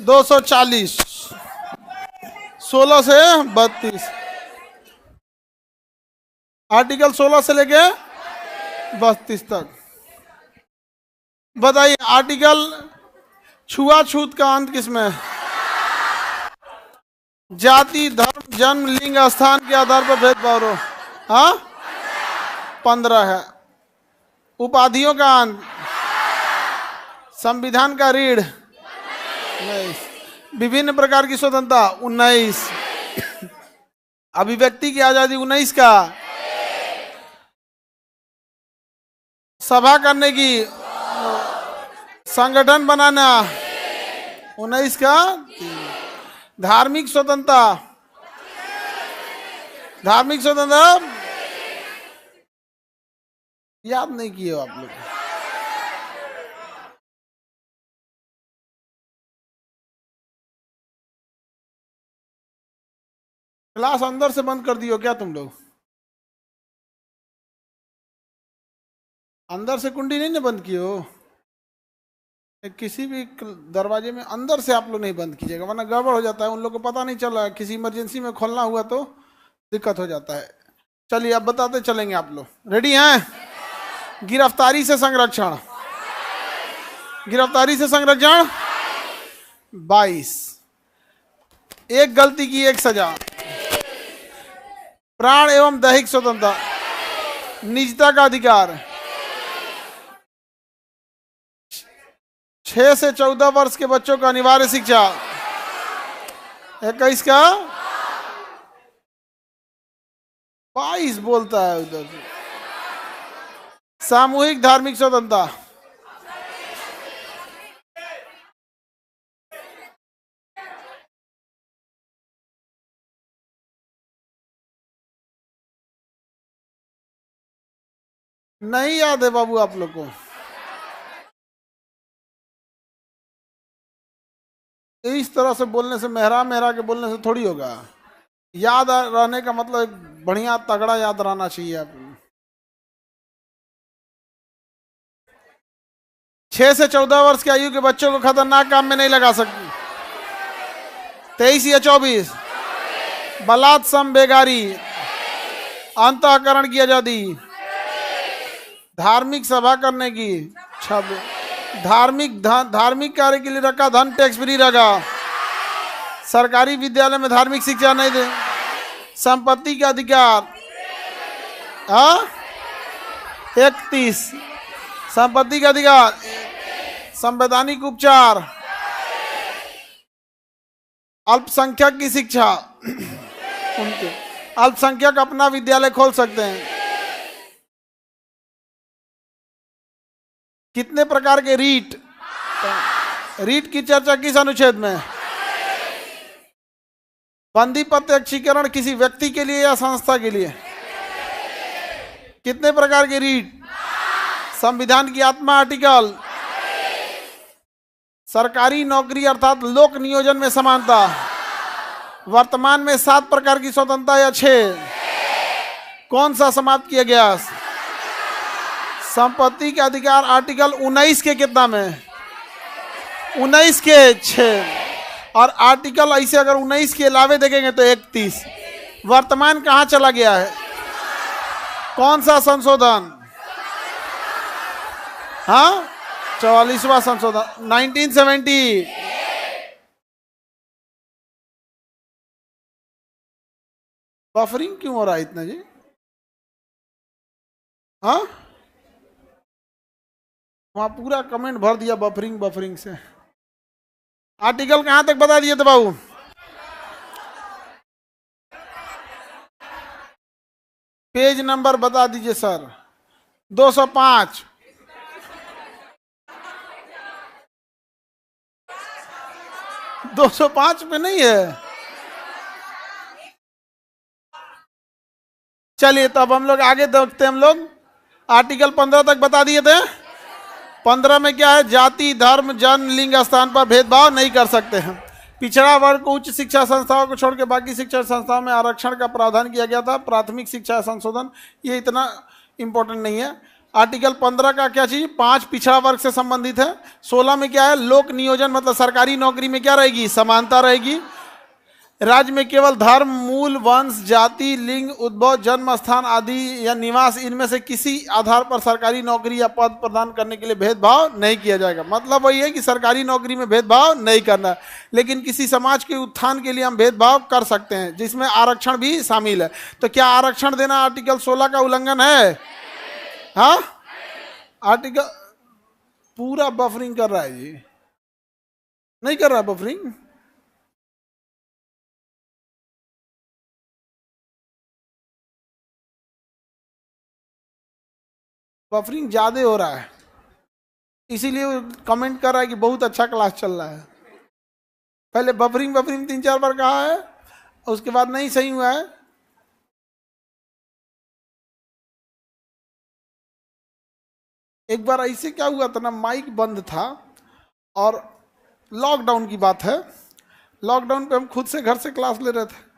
240, 16 से 32, आर्टिकल 16 से लेके 32 तक। बताइए आर्टिकल छुआछूत का अंत किसमें है? जाति, धर्म, जन्म, लिंग, स्थान के आधार पर भेदभाव रो, हाँ 15 है। उपाधियों का अंत, संविधान का रीढ़ 19, विभिन्न प्रकार की स्वतंत्रता 19, अभिव्यक्ति की आजादी 19 का, सभा करने की, संगठन बनाना 19 का, धार्मिक स्वतंत्रता, धार्मिक स्वतंत्रता याद नहीं किए आप लोग। क्लास अंदर से बंद कर दियो क्या तुम लोग? अंदर से कुंडी नहीं ना बंद किए हो? किसी भी दरवाजे में अंदर से आप लोग नहीं बंद कीजिएगा, वरना गड़बड़ हो जाता है। उन लोग को पता नहीं चला, किसी इमरजेंसी में खोलना हुआ तो दिक्कत हो जाता है। चलिए अब बताते चलेंगे। आप लोग रेडी हैं? गिरफ्तारी से संरक्षण, गिरफ्तारी से संरक्षण 22, एक गलती की एक सजा, प्राण एवं दैहिक स्वतंत्रता, निजता का अधिकार, 6 से 14 वर्ष के बच्चों का अनिवार्य शिक्षा, 21 का 22 बोलता है उधर से, सामूहिक धार्मिक स्वतंत्रता, नहीं याद है बाबू आप लोग को? इस तरह से बोलने से, मेहरा मेहरा के बोलने से थोड़ी होगा। याद रहने का मतलब बढ़िया तगड़ा याद रहना चाहिए। आप 6 से 14 वर्ष की आयु के बच्चों को खतरनाक काम में नहीं लगा सकती, 23 या 24, बलात् सम बेगारी, अंतःकरण की आजादी, धार्मिक सभा करने की, धार्मिक कार्य के लिए रखा धन टैक्स फ्री रहेगा, सरकारी विद्यालय में धार्मिक शिक्षा नहीं दे, संपत्ति का अधिकार, 31, संपत्ति का अधिकार, संवैधानिक उपचार, अल्पसंख्यक की शिक्षा, उनके अल्पसंख्यक अपना विद्यालय खोल सकते हैं। कितने प्रकार के रीट, रीट की चर्चा किस अनुच्छेद में? बंदी प्रत्यक्षीकरण किसी व्यक्ति के लिए या संस्था के लिए? कितने प्रकार के रीट? संविधान की आत्मा आर्टिकल, सरकारी नौकरी अर्थात लोक नियोजन में समानता, वर्तमान में 7 प्रकार की स्वतंत्रता या 6, कौन सा समाप्त किया गया? संपत्ति के अधिकार आर्टिकल 19 के कितना में? 19 के 6, और आर्टिकल ऐसे अगर 19 के अलावे देखेंगे तो 31। वर्तमान कहाँ चला गया है? कौन सा संशोधन? हाँ 44वां संशोधन 1970। बफरिंग क्यों हो रहा है इतना जी? हाँ वहां पूरा कमेंट भर दिया बफरिंग बफरिंग से। आर्टिकल कहां तक बता दिए थे बाबू? पेज नंबर बता दीजिए सर। 205। दो 205 पे नहीं है। चलिए तब हम लोग आगे देखते हैं। हम लोग आर्टिकल 15 तक बता दिए थे। 15 में क्या है? जाति, धर्म, जन्म, लिंग, स्थान पर भेदभाव नहीं कर सकते हैं। पिछड़ा वर्ग को उच्च शिक्षा संस्थाओं को छोड़कर बाकी शिक्षा संस्थाओं में आरक्षण का प्रावधान किया गया था। प्राथमिक शिक्षा संशोधन ये इतना इम्पोर्टेंट नहीं है। आर्टिकल 15 का क्या चीज, 5 पिछड़ा वर्ग से संबंधित है। 16 में क्या है, लोक नियोजन मतलब सरकारी नौकरी में क्या रहेगी, समानता रहेगी। राज्य में केवल धर्म, मूल, वंश, जाति, लिंग, उद्भव, जन्म स्थान आदि या निवास इनमें से किसी आधार पर सरकारी नौकरी या पद प्रदान करने के लिए भेदभाव नहीं किया जाएगा। मतलब वही है कि सरकारी नौकरी में भेदभाव नहीं करना, लेकिन किसी समाज के उत्थान के लिए हम भेदभाव कर सकते हैं, जिसमें आरक्षण भी शामिल है। तो क्या आरक्षण देना आर्टिकल 16 का उल्लंघन है? हाँ, आर्टिकल पूरा बफरिंग कर रहा है जी, नहीं कर रहा बफरिंग? बफरिंग ज्यादा हो रहा है, इसीलिए कमेंट कर रहा है कि बहुत अच्छा क्लास चल रहा है। पहले बफरिंग 3-4 बार कहा है, उसके बाद नहीं सही हुआ है। एक बार ऐसे क्या हुआ था ना, माइक बंद था और लॉकडाउन की बात है, लॉकडाउन पे हम खुद से घर से क्लास ले रहे थे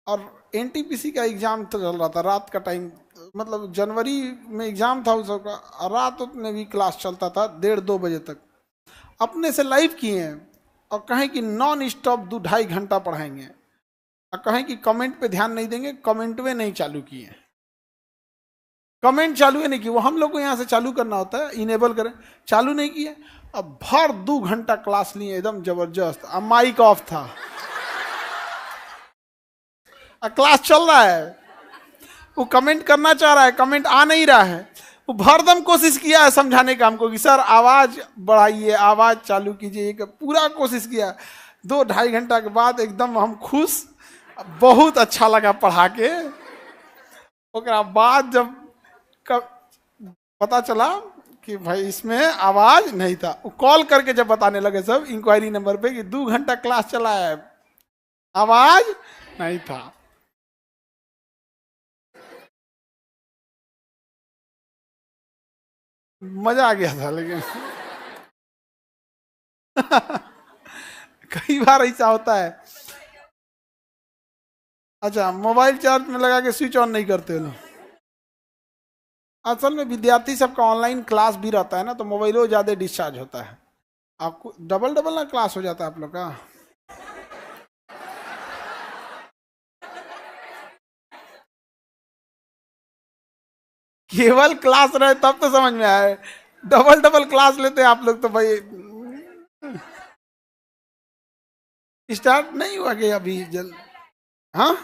और एनटीपीसी का एग्जाम चल रहा था, रात का टाइम, मतलब जनवरी में एग्जाम था उस सबका, रात में भी क्लास चलता था 1:30-2 बजे तक। अपने से लाइव किए हैं और कहें कि नॉन स्टॉप 2-2.5 घंटा पढ़ाएंगे, और कहें कि कमेंट पे ध्यान नहीं देंगे, कमेंट वे नहीं चालू किए, कमेंट चालू है नहीं किए। वो हम लोग को यहाँ से चालू करना होता है, इनेबल करें, चालू नहीं किए। अब भर 2 घंटा क्लास लिए एकदम जबरदस्त, अब माइक ऑफ था, क्लास चल रहा है, वो कमेंट करना चाह रहा है, कमेंट आ नहीं रहा है। वो भरदम कोशिश किया है समझाने का हमको कि सर आवाज बढ़ाइए, आवाज चालू कीजिए, पूरा कोशिश किया। 2-2.5 घंटा के बाद एकदम हम खुश, बहुत अच्छा लगा पढ़ा के। ओकरा बाद जब पता चला कि भाई इसमें आवाज नहीं था, वो कॉल करके जब बताने लगे सब इंक्वायरी नंबर पे कि 2 घंटा क्लास चला है, आवाज नहीं था। मजा आ गया था, लेकिन कई बार ऐसा होता है। अच्छा, मोबाइल चार्ज में लगा के स्विच ऑन नहीं करते लोग। असल में विद्यार्थी सबका ऑनलाइन क्लास भी रहता है ना, तो मोबाइलों ज्यादा डिस्चार्ज होता है, आपको डबल ना क्लास हो जाता है आप लोग का। केवल क्लास रहे तब तो समझ में आए, डबल क्लास लेते हैं आप लोग तो भाई। स्टार्ट नहीं हुआ कि अभी जल्द? हाँ,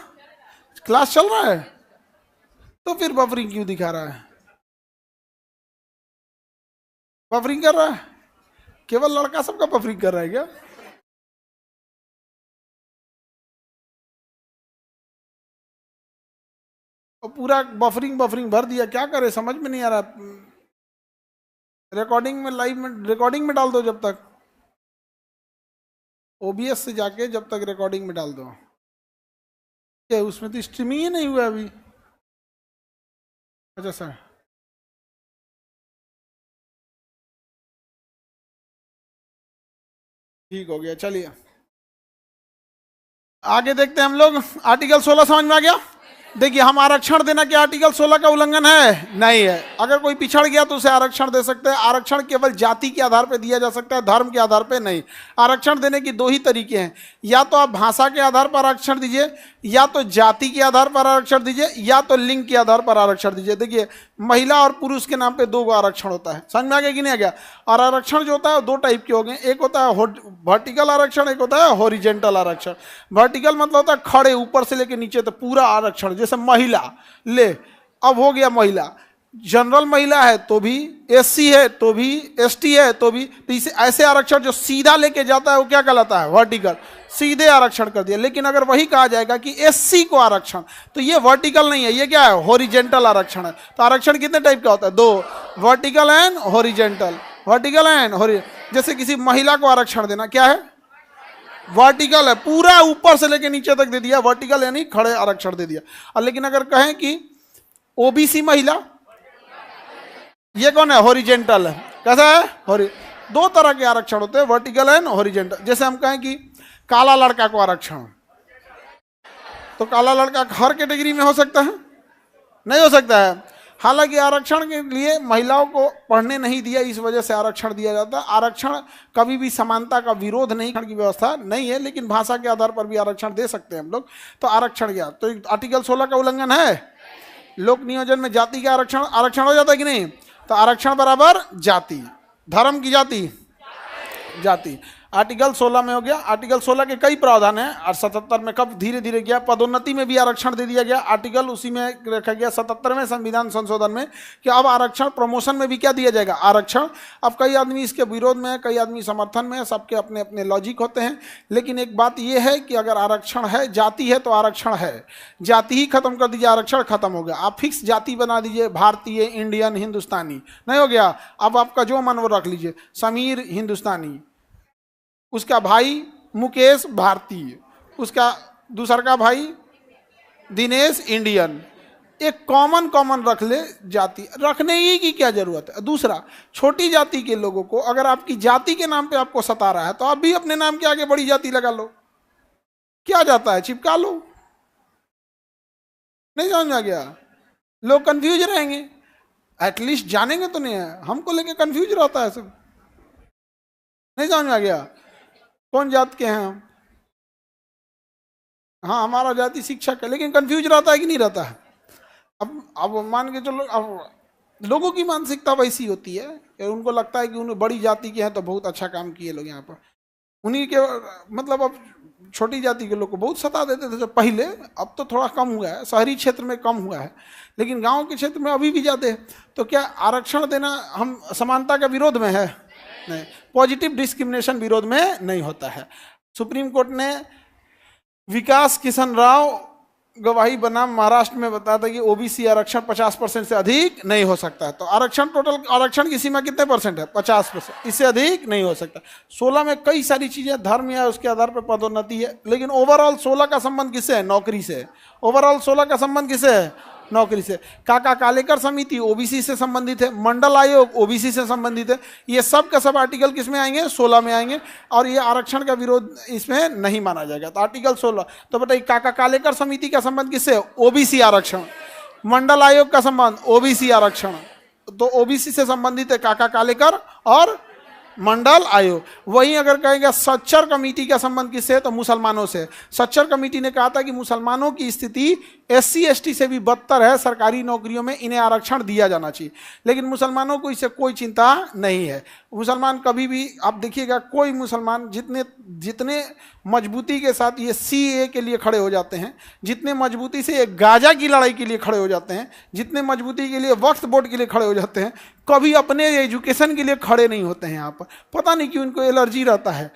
क्लास चल रहा है, तो फिर बफरिंग क्यों दिखा रहा है? बफरिंग कर रहा है, केवल लड़का सबका बफरिंग कर रहा है क्या? और पूरा बफरिंग भर दिया, क्या करे समझ में नहीं आ रहा। रिकॉर्डिंग में, लाइव में, रिकॉर्डिंग में डाल दो जब तक, ओबीएस से जाके जब तक रिकॉर्डिंग में डाल दो। क्या उसमें तो स्ट्रीमिंग ही नहीं हुआ अभी? अच्छा सर, ठीक हो गया, चलिए आगे देखते हैं हम लोग। आर्टिकल 16 समझ में आ गया। देखिए, हम आरक्षण देना क्या आर्टिकल 16 का उल्लंघन है? नहीं है। अगर कोई पिछड़ गया तो उसे आरक्षण दे सकते हैं। आरक्षण केवल जाति के आधार पर दिया जा सकता है, धर्म के आधार पर नहीं। आरक्षण देने की 2 ही तरीके हैं, या तो आप भाषा के आधार पर आरक्षण दीजिए, या तो जाति के आधार पर आरक्षण दीजिए, या तो लिंग के आधार पर आरक्षण दीजिए। देखिए, महिला और पुरुष के नाम पे 2 आरक्षण होता है, समझ में आ गया कि नहीं आ गया? और आरक्षण जो होता है 2 टाइप के हो गए, एक होता है वर्टिकल आरक्षण, एक होता है हॉरिजेंटल आरक्षण। वर्टिकल मतलब होता है खड़े ऊपर से लेके नीचे तक पूरा आरक्षण, जैसे महिला ले, अब हो गया महिला, जनरल महिला है तो भी, एससी है तो भी, एसटी है तो भी। तो इसे ऐसे आरक्षण जो सीधा लेके जाता है वो क्या कहलाता है? वर्टिकल, सीधे आरक्षण कर दिया। लेकिन अगर वही कहा जाएगा कि एससी को आरक्षण, तो ये वर्टिकल नहीं है, ये क्या है? हॉरिजेंटल आरक्षण है। तो आरक्षण कितने टाइप का होता है? 2, vertical and horizontal. Vertical and horizontal. जैसे किसी महिला को आरक्षण देना क्या है? वर्टिकल है, पूरा ऊपर से लेके नीचे तक दे दिया, वर्टिकल यानी खड़े आरक्षण दे दिया। और लेकिन अगर कहें कि ओबीसी महिला, ये कौन है? हॉरिजेंटल है। कैसा है? 2 तरह के आरक्षण होते हैं, वर्टिकल एंड हॉरिजेंटल। जैसे हम कहें कि काला लड़का को आरक्षण, तो काला लड़का हर कैटेगरी में हो सकता है? नहीं हो सकता है। हालांकि आरक्षण के लिए महिलाओं को पढ़ने नहीं दिया, इस वजह से आरक्षण दिया जाता है। आरक्षण कभी भी समानता का विरोध नहीं, की व्यवस्था नहीं है, लेकिन भाषा के आधार पर भी आरक्षण दे सकते हैं हम लोग। तो आरक्षण क्या, तो आर्टिकल 16 का उल्लंघन है। लोक नियोजन में जाति का आरक्षण हो जाता है कि नहीं? तो आरक्षण बराबर जाति, धर्म की जाति आर्टिकल 16 में हो गया। आर्टिकल 16 के कई प्रावधान हैं और 77 में कब धीरे धीरे गया, पदोन्नति में भी आरक्षण दे दिया गया। आर्टिकल उसी में रखा गया 77वें संविधान संशोधन में कि अब आरक्षण प्रमोशन में भी क्या दिया जाएगा, आरक्षण। अब कई आदमी इसके विरोध में है, कई आदमी समर्थन में है, सबके अपने अपने लॉजिक होते हैं। लेकिन एक बात यह है कि अगर आरक्षण है, जाति है तो आरक्षण है। जाति ही खत्म कर दीजिए, आरक्षण खत्म हो गया। आप फिक्स जाति बना दीजिए, भारतीय, इंडियन, हिंदुस्तानी, नहीं हो गया। अब आपका जो मन वो रख लीजिए, समीर हिंदुस्तानी, उसका भाई मुकेश भारतीय, उसका दूसरा का भाई दिनेश इंडियन। एक कॉमन रख ले, जाति रखने ही की क्या जरूरत है। दूसरा, छोटी जाति के लोगों को अगर आपकी जाति के नाम पे आपको सता रहा है तो आप भी अपने नाम के आगे बड़ी जाति लगा लो, क्या जाता है, चिपका लो। नहीं समझ में आ गया? लोग कंफ्यूज रहेंगे, एटलीस्ट जानेंगे तो नहीं है, हमको लेके कंफ्यूज रहता है सब। नहीं समझ में आ गया? कौन जात के हैं हम? हाँ, हमारा जाति शिक्षक है, लेकिन कंफ्यूज रहता है कि नहीं रहता है? अब मान के चलो, अब लोगों की मानसिकता वैसी होती है कि उनको लगता है कि उन्हें बड़ी जाति के हैं तो बहुत अच्छा काम किए लोग यहाँ पर, उन्हीं के मतलब। अब छोटी जाति के लोग को बहुत सता देते थे जब पहले, अब तो थोड़ा कम हुआ है, शहरी क्षेत्र में कम हुआ है, लेकिन गाँव के क्षेत्र में अभी भी जाते हैं। तो क्या आरक्षण देना हम समानता के विरोध में है? नहीं, पॉजिटिव डिस्क्रिमिनेशन विरोध में नहीं होता है। सुप्रीम कोर्ट ने विकास किशन राव गवाही बनाम महाराष्ट्र में बताया था कि ओबीसी आरक्षण 50% से अधिक नहीं हो सकता है। तो आरक्षण, टोटल आरक्षण की सीमा कितने परसेंट है? 50%, इससे अधिक नहीं हो सकता। 16 में कई सारी चीजें, धर्म या उसके आधार पर पदोन्नति है, लेकिन ओवरऑल 16 का संबंध किससे है? नौकरी से। ओवरऑल 16 का संबंध किससे है? नौकरी से। काका कालेकर समिति ओबीसी से संबंधित है, मंडल आयोग ओबीसी से संबंधित है। ये सब का सब आर्टिकल किस में आएंगे? 16 में आएंगे, और ये आरक्षण का विरोध इसमें नहीं माना जाएगा। तो आर्टिकल 16। तो बताइए, काका कालेकर समिति का संबंध किससे? ओबीसी आरक्षण। मंडल आयोग का संबंध ओबीसी आरक्षण। तो ओबीसी से संबंधित है काका कालेकर और मंडल आयोग। वहीं अगर कहेंगे सच्चर कमेटी का संबंध किससे? तो मुसलमानों से। सच्चर कमेटी ने कहा था कि मुसलमानों की स्थिति SC ST से भी बदतर है, सरकारी नौकरियों में इन्हें आरक्षण दिया जाना चाहिए। लेकिन मुसलमानों को इससे कोई चिंता नहीं है। मुसलमान कभी भी, आप देखिएगा, कोई मुसलमान जितने मजबूती के साथ ये CAA के लिए खड़े हो जाते हैं, जितने मजबूती से ये गाजा की लड़ाई के लिए खड़े हो जाते हैं, जितने मजबूती के लिए वक्फ बोर्ड के लिए खड़े हो जाते हैं, कभी अपने एजुकेशन के लिए खड़े नहीं होते हैं। यहाँ पर पता नहीं क्यों इनको एलर्जी रहता है।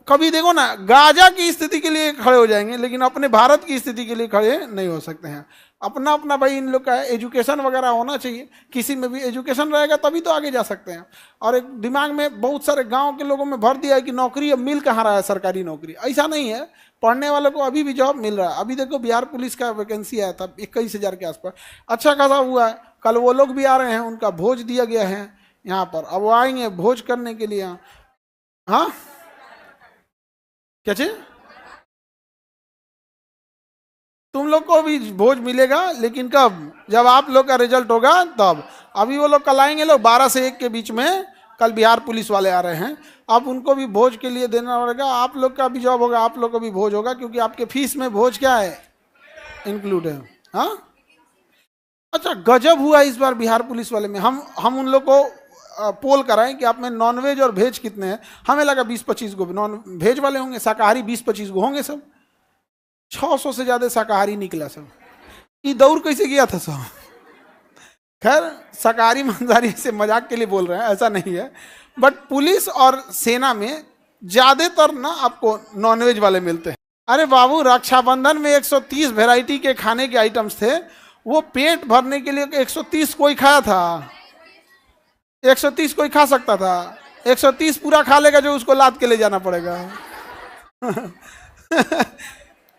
कभी देखो ना, गाजा की स्थिति के लिए खड़े हो जाएंगे, लेकिन अपने भारत की स्थिति के लिए खड़े नहीं हो सकते हैं। अपना अपना भाई इन लोग का एजुकेशन वगैरह होना चाहिए, किसी में भी एजुकेशन रहेगा तभी तो आगे जा सकते हैं। और एक दिमाग में बहुत सारे गांव के लोगों में भर दिया है कि नौकरी अब मिल कहाँ रहा है, सरकारी नौकरी। ऐसा नहीं है, पढ़ने वालों को अभी भी जॉब मिल रहा है। अभी देखो, बिहार पुलिस का वैकेंसी आया था 21,000 के आसपास, अच्छा खासा हुआ है। कल वो लोग भी आ रहे हैं, उनका भोज दिया गया है यहाँ पर, अब वो आएंगे भोज करने के लिए। हाँ, क्या चीज? तुम लोग को भी भोज मिलेगा, लेकिन कब? जब आप लोग का रिजल्ट होगा तब। अभी वो लोग कल आएंगे, लोग 12 से 1 के बीच में, कल बिहार पुलिस वाले आ रहे हैं। अब उनको भी भोज के लिए देना पड़ेगा। आप लोग का भी जॉब होगा, आप लोग को भी भोज होगा, क्योंकि आपके फीस में भोज क्या है? इंक्लूड है। हाँ, अच्छा, गजब हुआ इस बार बिहार पुलिस वाले में। हम उन लोग को पोल कराएं कि आप में नॉनवेज और वेज कितने हैं। हमें लगा 20-25 गो नॉन वेज वाले होंगे, शाकाहारी 20-25 गो होंगे। सब 600 से ज्यादा शाकाहारी निकला सब। ये दौड़ कैसे किया था सब? खैर, शाकाहारी मांसाहारी से मजाक के लिए बोल रहे हैं, ऐसा नहीं है। बट पुलिस और सेना में ज्यादातर ना आपको नॉनवेज वाले मिलते हैं। अरे बाबू, रक्षाबंधन में 130 वेराइटी के खाने के आइटम्स थे, वो पेट भरने के लिए 130 कोई खाया था? 130 कोई खा सकता था? 130 पूरा खा लेगा जो उसको लाद के ले जाना पड़ेगा।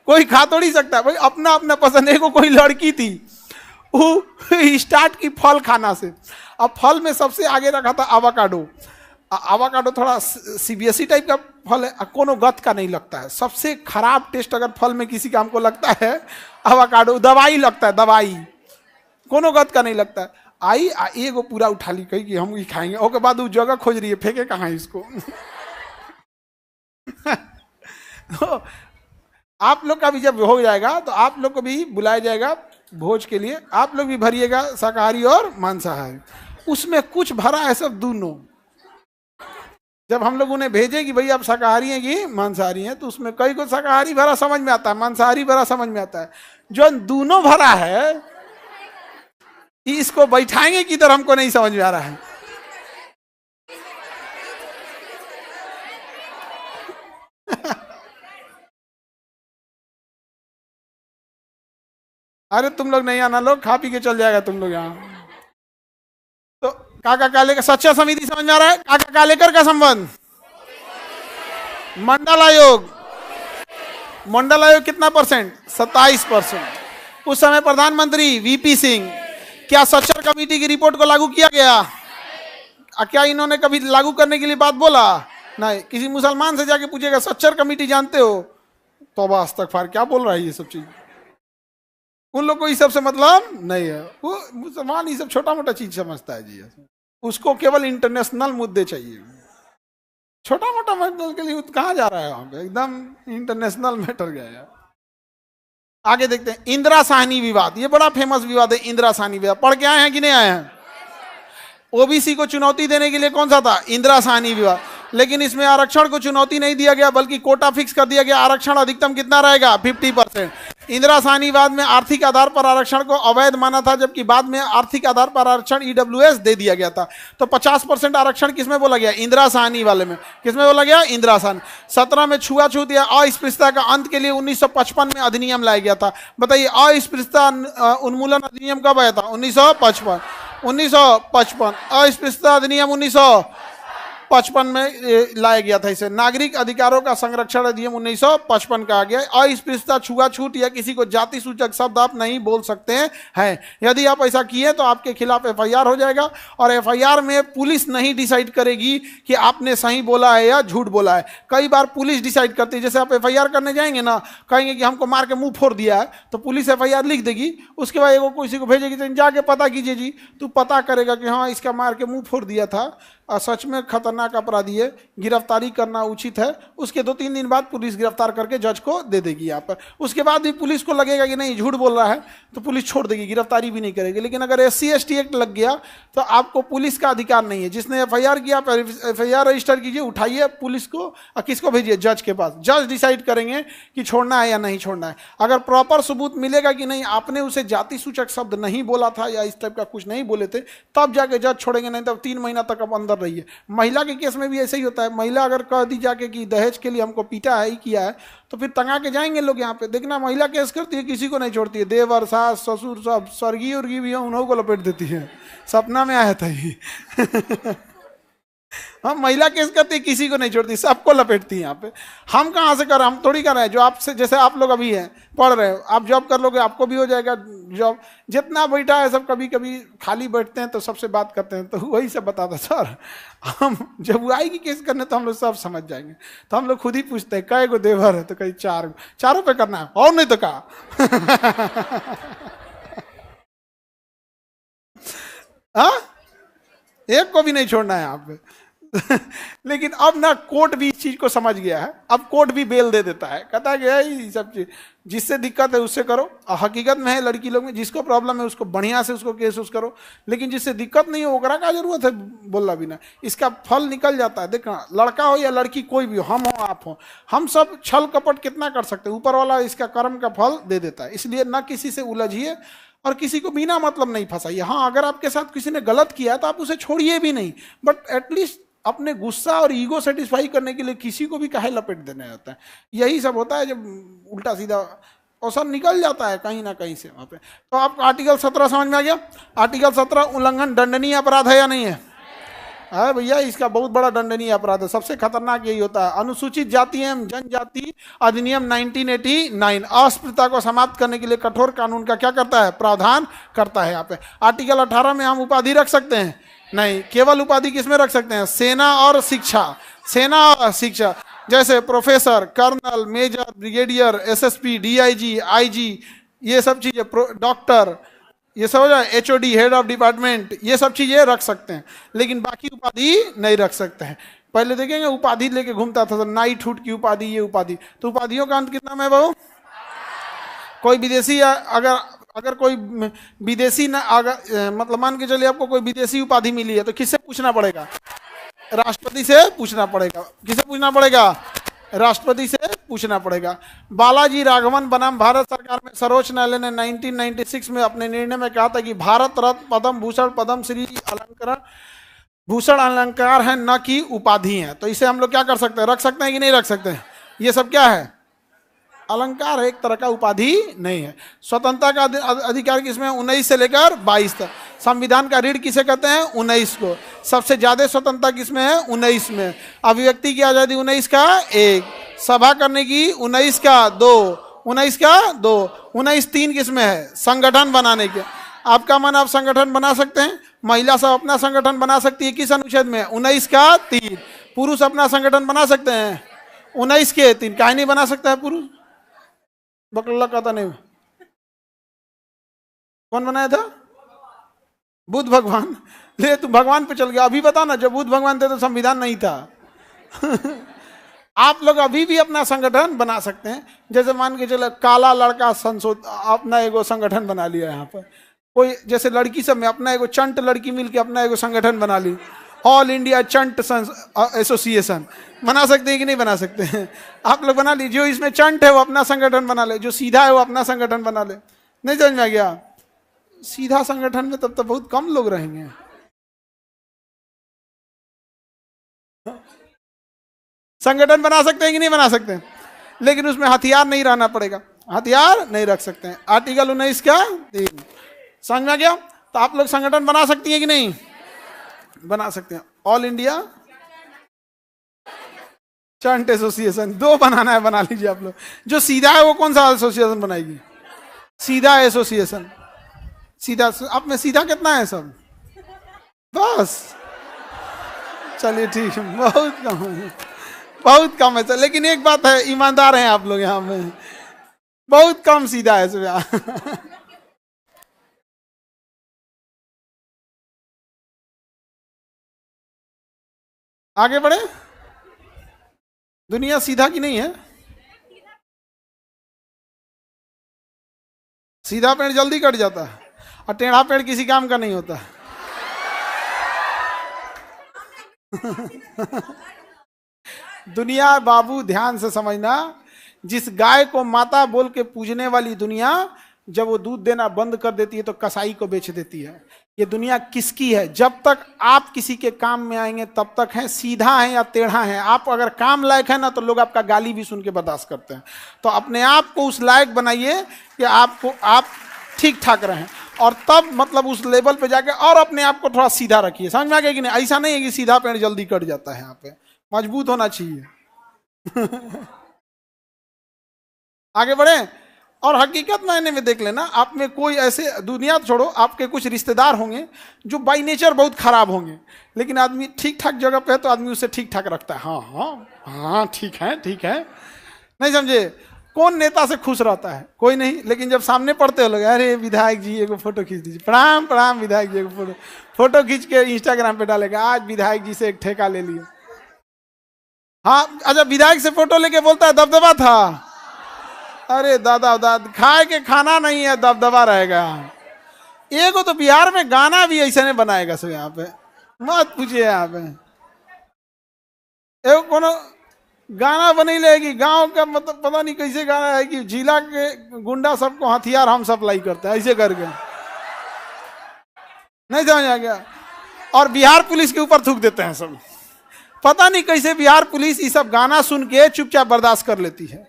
कोई खा तो नहीं सकता भाई, अपना अपना पसंद है। कोई लड़की थी, वो स्टार्ट की फल खाना से। अब फल में सबसे आगे रखा था आवाकाडो। आवाकाडो थोड़ा CBSE टाइप का फल है, कोनो गत का नहीं लगता है। सबसे खराब टेस्ट अगर फल में किसी का हमको लगता है आवाकाडो, दवाई लगता है, दवाई। कोनो गत का नहीं लगता है। आई एगो पूरा उठा ली, कही कि हम ही खाएंगे, ओके बाद वो जगह खोज रही है फेंके कहाँ इसको। तो आप लोग का भी जब हो जाएगा तो आप लोग को भी बुलाया जाएगा भोज के लिए, आप लोग भी भरिएगा शाकाहारी और मांसाहारी। उसमें कुछ भरा है सब दोनों। जब हम लोग उन्हें भेजे कि भाई आप शाकाहारी हैं कि मांसाहारी हैं, तो उसमें कई को शाकाहारी भरा समझ में आता है, मांसाहारी भरा समझ में आता है। जो दोनों भरा है इसको बैठाएंगे किधर हमको नहीं समझ में आ रहा है। अरे तुम लोग नहीं आना, लोग खा पी के चल जाएगा तुम लोग यहाँ। तो काका कालेकर सच्चा समिति समझ में आ रहा है। काका कालेकर का संबंध मंडल आयोग, मंडल आयोग कितना परसेंट? 27%। उस समय प्रधानमंत्री वीपी सिंह। क्या सच्चर कमेटी की रिपोर्ट को लागू किया गया? क्या इन्होंने कभी लागू करने के लिए बात बोला? नहीं। किसी मुसलमान से जाके पूछेगा सच्चर कमेटी जानते हो, तौबा इस्तगफार, क्या बोल रहा है ये सब चीज। उन लोग को इस सब से मतलब नहीं है। वो मुसलमान ये सब छोटा मोटा चीज समझता है जी। उसको केवल इंटरनेशनल मुद्दे चाहिए। छोटा मोटा मैटर के लिए कहाँ जा रहा है वहां पे, एकदम इंटरनेशनल मैटर गया है। आगे देखते हैं इंदिरा साहनी विवाद। ये बड़ा फेमस विवाद है इंदिरा साहनी विवाद। पढ़ के आए हैं कि नहीं आए हैं? ओबीसी को चुनौती देने के लिए कौन सा था? इंदिरा साहनी विवाद। लेकिन इसमें आरक्षण को चुनौती नहीं दिया गया, बल्कि कोटा फिक्स कर दिया गया। आरक्षण अधिकतम कितना रहेगा? 50%। इंदिरा साहनी विवाद में आर्थिक आधार पर आरक्षण को अवैध माना था, जबकि बाद में आर्थिक आधार पर आरक्षण ईडब्ल्यूएस दे दिया गया था। तो 50% आरक्षण किसमें बोला गया? इंदिरा साहनी वाले में। किसमें बोला गया? इंदिरा साहनी। 17 में छुआछूत या अस्पृश्यता का अंत के लिए 1955 में अधिनियम लाया गया था। बताइए अस्पृश्यता उन्मूलन अधिनियम कब आया था? 1955। 1955 अस्पृश्यता अधिनियम 1955 में लाया गया था। इसे नागरिक अधिकारों का संरक्षण अधिनियम 1955 का आ गया। अस्पृश्यता, छुआछूत या किसी को जाति सूचक शब्द आप नहीं बोल सकते हैं। यदि आप ऐसा किए तो आपके खिलाफ एफआईआर हो जाएगा, और एफआईआर में पुलिस नहीं डिसाइड करेगी कि आपने सही बोला है या झूठ बोला है। कई बार पुलिस डिसाइड करती है। जैसे आप एफआईआर करने जाएंगे ना, कहेंगे कि हमको मार के मुंह फोड़ दिया है, तो पुलिस एफआईआर लिख देगी। उसके बाद एगो किसी को भेजेगी, तो जाके पता कीजिए जी। तू पता करेगा कि हाँ इसका मार के मुंह फोड़ दिया था, सच में खतरनाक अपराधी है, गिरफ्तारी करना उचित है। उसके 2-3 दिन बाद पुलिस गिरफ्तार करके जज को दे देगी यहाँ पर। उसके बाद भी पुलिस को लगेगा कि नहीं झूठ बोल रहा है, तो पुलिस छोड़ देगी, गिरफ्तारी भी नहीं करेगी। लेकिन अगर SC/ST एक्ट लग गया तो आपको पुलिस का अधिकार नहीं है। जिसने एफआईआर किया, एफआईआर रजिस्टर कीजिए, उठाइए पुलिस को और किसको भेजिए? जज के पास। जज डिसाइड करेंगे कि छोड़ना है या नहीं छोड़ना है। अगर प्रॉपर सबूत मिलेगा कि नहीं आपने उसे जाति सूचक शब्द नहीं बोला था या इस टाइप का कुछ नहीं बोले थे, तब जाके जज छोड़ेंगे, नहीं तब 3 महीना तक आप अंदर रही है। महिला के केस में भी ऐसे ही होता है। महिला अगर कह दी जाके कि दहेज के लिए हमको पीटा है, ही किया है, तो फिर तंगा के जाएंगे लोग यहाँ पे। देखना महिला केस करती है, किसी को नहीं छोड़ती है। देवर, सास, ससुर, सब स्वर्गीय उर्गी भी है, उन्हों को लपेट देती है। सपना में आया था ये। हम महिला केस करती है, किसी को नहीं छोड़ती, सबको लपेटती है यहाँ पे। हम कहाँ से कर रहे हैं? हम थोड़ी कर रहे हैं। जो आपसे, जैसे आप लोग अभी हैं पढ़ रहे हो, आप जॉब कर लोगे आपको भी हो जाएगा जॉब। जितना बैठा है सब कभी कभी खाली बैठते हैं तो सबसे बात करते हैं, तो वही सब बताता सर। हम जब वो आएगी केस करने तो हम लोग सब समझ जाएंगे। तो हम लोग खुद ही पूछते हैं कै गो देवर है, तो कहीं 4, चारों पे करना है और नहीं तो कहा। हाँ, एक को भी नहीं छोड़ना है यहाँ पे। लेकिन अब ना कोर्ट भी इस चीज को समझ गया है। अब कोर्ट भी बेल दे देता है, कहता है कि ये सब चीज जिससे दिक्कत है उससे करो। हकीकत में है लड़की लोग में जिसको प्रॉब्लम है उसको बढ़िया से उसको केस उस करो, लेकिन जिससे दिक्कत नहीं है ओकरा का जरूरत है बोलना बिना। इसका फल निकल जाता है। देखना लड़का हो या लड़की कोई भी हो, हम हो आप हो, हम सब छल कपट कितना कर सकते हैं, ऊपर वाला इसका कर्म का फल दे देता है। इसलिए न किसी से उलझिए और किसी को बिना मतलब नहीं फंसाइए। हाँ, अगर आपके साथ किसी ने गलत किया है तो आप उसे छोड़िए भी नहीं, बट एटलीस्ट अपने गुस्सा और ईगो सेटिस्फाई करने के लिए किसी को भी काहे लपेट देने होता है। यही सब होता है जब उल्टा सीधा अवसर निकल जाता है कहीं ना कहीं से वहां पे। तो आपको आर्टिकल 17 समझ में आ गया? आर्टिकल 17 उल्लंघन दंडनीय अपराध है या नहीं है? अरे भैया इसका बहुत बड़ा दंडनीय अपराध है। सबसे खतरनाक यही होता है। अनुसूचित जाति एवं जनजाति अधिनियम 1989 अस्पृश्यता को समाप्त करने के लिए कठोर कानून का क्या करता है? प्रावधान करता है। यहाँ पे आर्टिकल 18 में हम उपाधि रख सकते हैं? नहीं। केवल उपाधि किसमें रख सकते हैं? सेना और शिक्षा। सेना और शिक्षा, जैसे professor, colonel, major, brigadier, SSP, DIG, IG, ये सब चीजें, डॉक्टर, ये सब हो जाए, HOD हेड ऑफ डिपार्टमेंट, ये सब चीजें रख सकते हैं, लेकिन बाकी उपाधि नहीं रख सकते हैं। पहले देखेंगे उपाधि लेके घूमता था, तो नाइटहुड की उपाधि, ये उपाधि, तो उपाधियों का अंत कितना में बहु? कोई विदेशी अगर अगर कोई विदेशी ना अगर मतलब मान के चलिए आपको कोई विदेशी उपाधि मिली है तो किससे पूछना पड़ेगा? राष्ट्रपति से पूछना पड़ेगा। किससे पूछना पड़ेगा? राष्ट्रपति से पूछना पड़ेगा। बालाजी राघवन बनाम भारत सरकार में सर्वोच्च न्यायालय ने 1996 में अपने निर्णय में कहा था कि भारत रत्न, पद्म भूषण, पद्म श्री, अलंकरण, भूषण अलंकार है, न कि उपाधि है। तो इसे हम लोग क्या कर सकते हैं? रख सकते हैं कि नहीं रख सकते हैं? ये सब क्या है? अलंकार है, एक तरह का उपाधि नहीं है। स्वतंत्रता का अधिकार किसमें? 19 से लेकर 22 तक। संविधान का रीढ़ किसे कहते हैं? 19 को। सबसे ज्यादा स्वतंत्रता किसमें है? 19 में। अभिव्यक्ति की आजादी 19 का 1, सभा करने की 19 का 2, 19 का 2, 19 3 किसमें है? संगठन बनाने के। आपका मन, आप संगठन बना सकते हैं। महिला सब अपना संगठन बना सकती है, किस अनुच्छेद में? 19 का 3। पुरुष अपना संगठन बना सकते हैं 19 के 3। काहे नहीं बना सकता है पुरुष? बकल्ला कहता नहीं। कौन बनाया था? बुद्ध भगवान। ले तू भगवान पे चल गया। अभी बता ना, जब बुद्ध भगवान थे तो संविधान नहीं था। आप लोग अभी भी अपना संगठन बना सकते हैं। जैसे मान के चलो काला लड़का संशोध अपना एगो संगठन बना लिया। यहाँ पर कोई जैसे लड़की सब में अपना एगो चंट लड़की मिलके अपना एगो संगठन बना ली, ऑल इंडिया चंट एसोसिएशन। बना सकते हैं कि नहीं बना सकते हैं? आप लोग बना लीजिए। जो इसमें चंट है वो अपना संगठन बना ले, जो सीधा है वो अपना संगठन बना ले। नहीं समझ में आ गया? सीधा संगठन में तब तो बहुत कम लोग रहेंगे। संगठन बना सकते हैं कि नहीं बना सकते? लेकिन उसमें हथियार नहीं रहना पड़ेगा। हथियार नहीं रख सकते हैं। आर्टिकल 19 का 3। समझ में आ गया? तो आप लोग संगठन बना सकती हैं कि नहीं? बना सकते हैं। ऑल इंडिया चंट एसोसिएशन 2 बनाना है, बना लीजिए आप लोग। जो सीधा है वो कौन सा एसोसिएशन बनाएगी? सीधा एसोसिएशन। सीधा, आप में सीधा कितना है सब? बस चलिए ठीक है, बहुत कम है, बहुत कम है। लेकिन एक बात है, ईमानदार हैं आप लोग यहाँ में, बहुत कम सीधा है सब। आगे बढ़े। दुनिया सीधा की नहीं है। सीधा पेड़ जल्दी कट जाता है और टेढ़ा पेड़ किसी काम का नहीं होता। दुनिया बाबू ध्यान से समझना, जिस गाय को माता बोल के पूजने वाली दुनिया जब वो दूध देना बंद कर देती है तो कसाई को बेच देती है। ये दुनिया किसकी है? जब तक आप किसी के काम में आएंगे तब तक है। सीधा है या टेढ़ा है, आप अगर काम लायक है ना तो लोग आपका गाली भी सुन के बर्दाश्त करते हैं। तो अपने आप को उस लायक बनाइए कि आप ठीक ठाक रहें, और तब मतलब उस लेवल पे जाके और अपने आप को थोड़ा सीधा रखिए। समझ में आ गया कि नहीं? ऐसा नहीं है कि सीधा पेड़ जल्दी कट जाता है। यहाँ पे मजबूत होना चाहिए। आगे बढ़े। और हकीकत मायने में देख लेना, आप में कोई ऐसे, दुनिया छोड़ो, आपके कुछ रिश्तेदार होंगे जो बाई नेचर बहुत खराब होंगे, लेकिन आदमी ठीक ठाक जगह पे है तो आदमी उससे ठीक ठाक रखता है। हाँ हाँ हाँ ठीक है ठीक है। नहीं समझे? कौन नेता से खुश रहता है? कोई नहीं। लेकिन जब सामने पड़ते हो लोग, अरे विधायक जी एगो फोटो खींच दीजिए, प्रणाम प्रणाम विधायक जी, एगो फोटो खींच के इंस्टाग्राम पे डालेगा, आज विधायक जी से एक ठेका ले लिया। हाँ अच्छा, विधायक से फोटो लेके बोलता है दबदबा था। अरे दादा दादा, खाए के खाना नहीं है, दबदबा रहेगा। एगो तो बिहार में गाना भी ऐसे नहीं बनाएगा सब। यहाँ पे मत पूछिए। यहाँ पे एगो कोनो गाना बनी लेगी गांव का, मतलब पता नहीं कैसे गाना है कि जिला के गुंडा सबको हथियार हम सप्लाई करते हैं, ऐसे करके। नहीं समझ आ गया? और बिहार पुलिस के ऊपर थूक देते हैं सब। पता नहीं कैसे बिहार पुलिस ये सब गाना सुन के चुपचाप बर्दाश्त कर लेती है।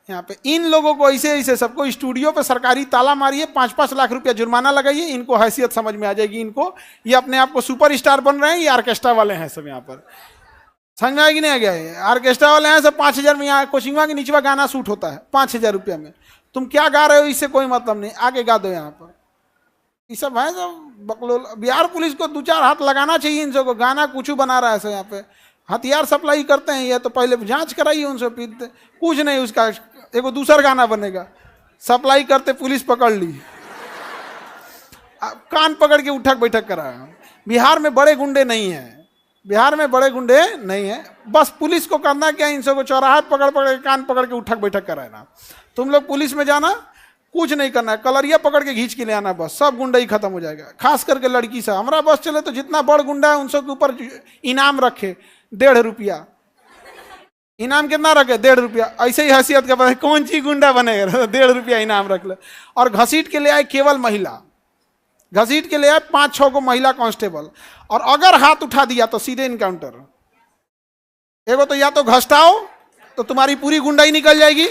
यहाँ पे इन लोगों को ऐसे ऐसे सबको स्टूडियो पे सरकारी ताला मारिए, 5-5 लाख रुपया जुर्माना लगाइए, इनको हैसियत समझ में आ जाएगी। इनको, ये अपने आप को सुपर स्टार बन रहे हैं, ये ऑर्केस्ट्रा वाले हैं सब। यहाँ पर समझ में आएगी नहीं आ गया? ये ऑर्केस्ट्रा वाले हैं सब। 5,000 में यहाँ कोचिंगवा के नीचवा गाना शूट होता है 5,000 रुपया में। तुम क्या गा रहे हो इससे कोई मतलब नहीं, आगे गा दो। यहाँ पर ये सब है सब बकलोल। बिहार पुलिस को 2-4 हाथ लगाना चाहिए इन सबको। गाना कुछ बना रहा है सब। यहाँ पे हथियार सप्लाई करते हैं ये, तो पहले जांच कराइए उनसे। पीते कुछ नहीं, उसका एगो दूसरा गाना बनेगा, सप्लाई करते पुलिस पकड़ ली। कान पकड़ के उठक बैठक कराया। बिहार में बड़े गुंडे नहीं हैं, बिहार में बड़े गुंडे नहीं हैं। बस पुलिस को करना क्या, इन सबको चौराहा पकड़ पकड़ के कान पकड़ के उठक बैठक कराना। तुम लोग पुलिस में जाना, कुछ नहीं करना है, कलरिया पकड़ के खींच के ले आना, बस सब गुंडा ही खत्म हो जाएगा। खास करके लड़की से हमारा बस चले तो जितना बड़ गुंडा है उन सब के ऊपर इनाम रखे 1.5 रुपया। इनाम कितना रखे? 1.5 रुपया। ऐसे ही हैसियत का पता कौन चीज गुंडा बनेगा, 1.5 रुपया इनाम रख ले। और घसीट के ले आए केवल महिला, घसीट के ले आए 5-6 को महिला कांस्टेबल, और अगर हाथ उठा दिया तो सीधे इनकाउंटर। एगो तो या तो घसटाओ तो तुम्हारी पूरी गुंडाई निकल जाएगी,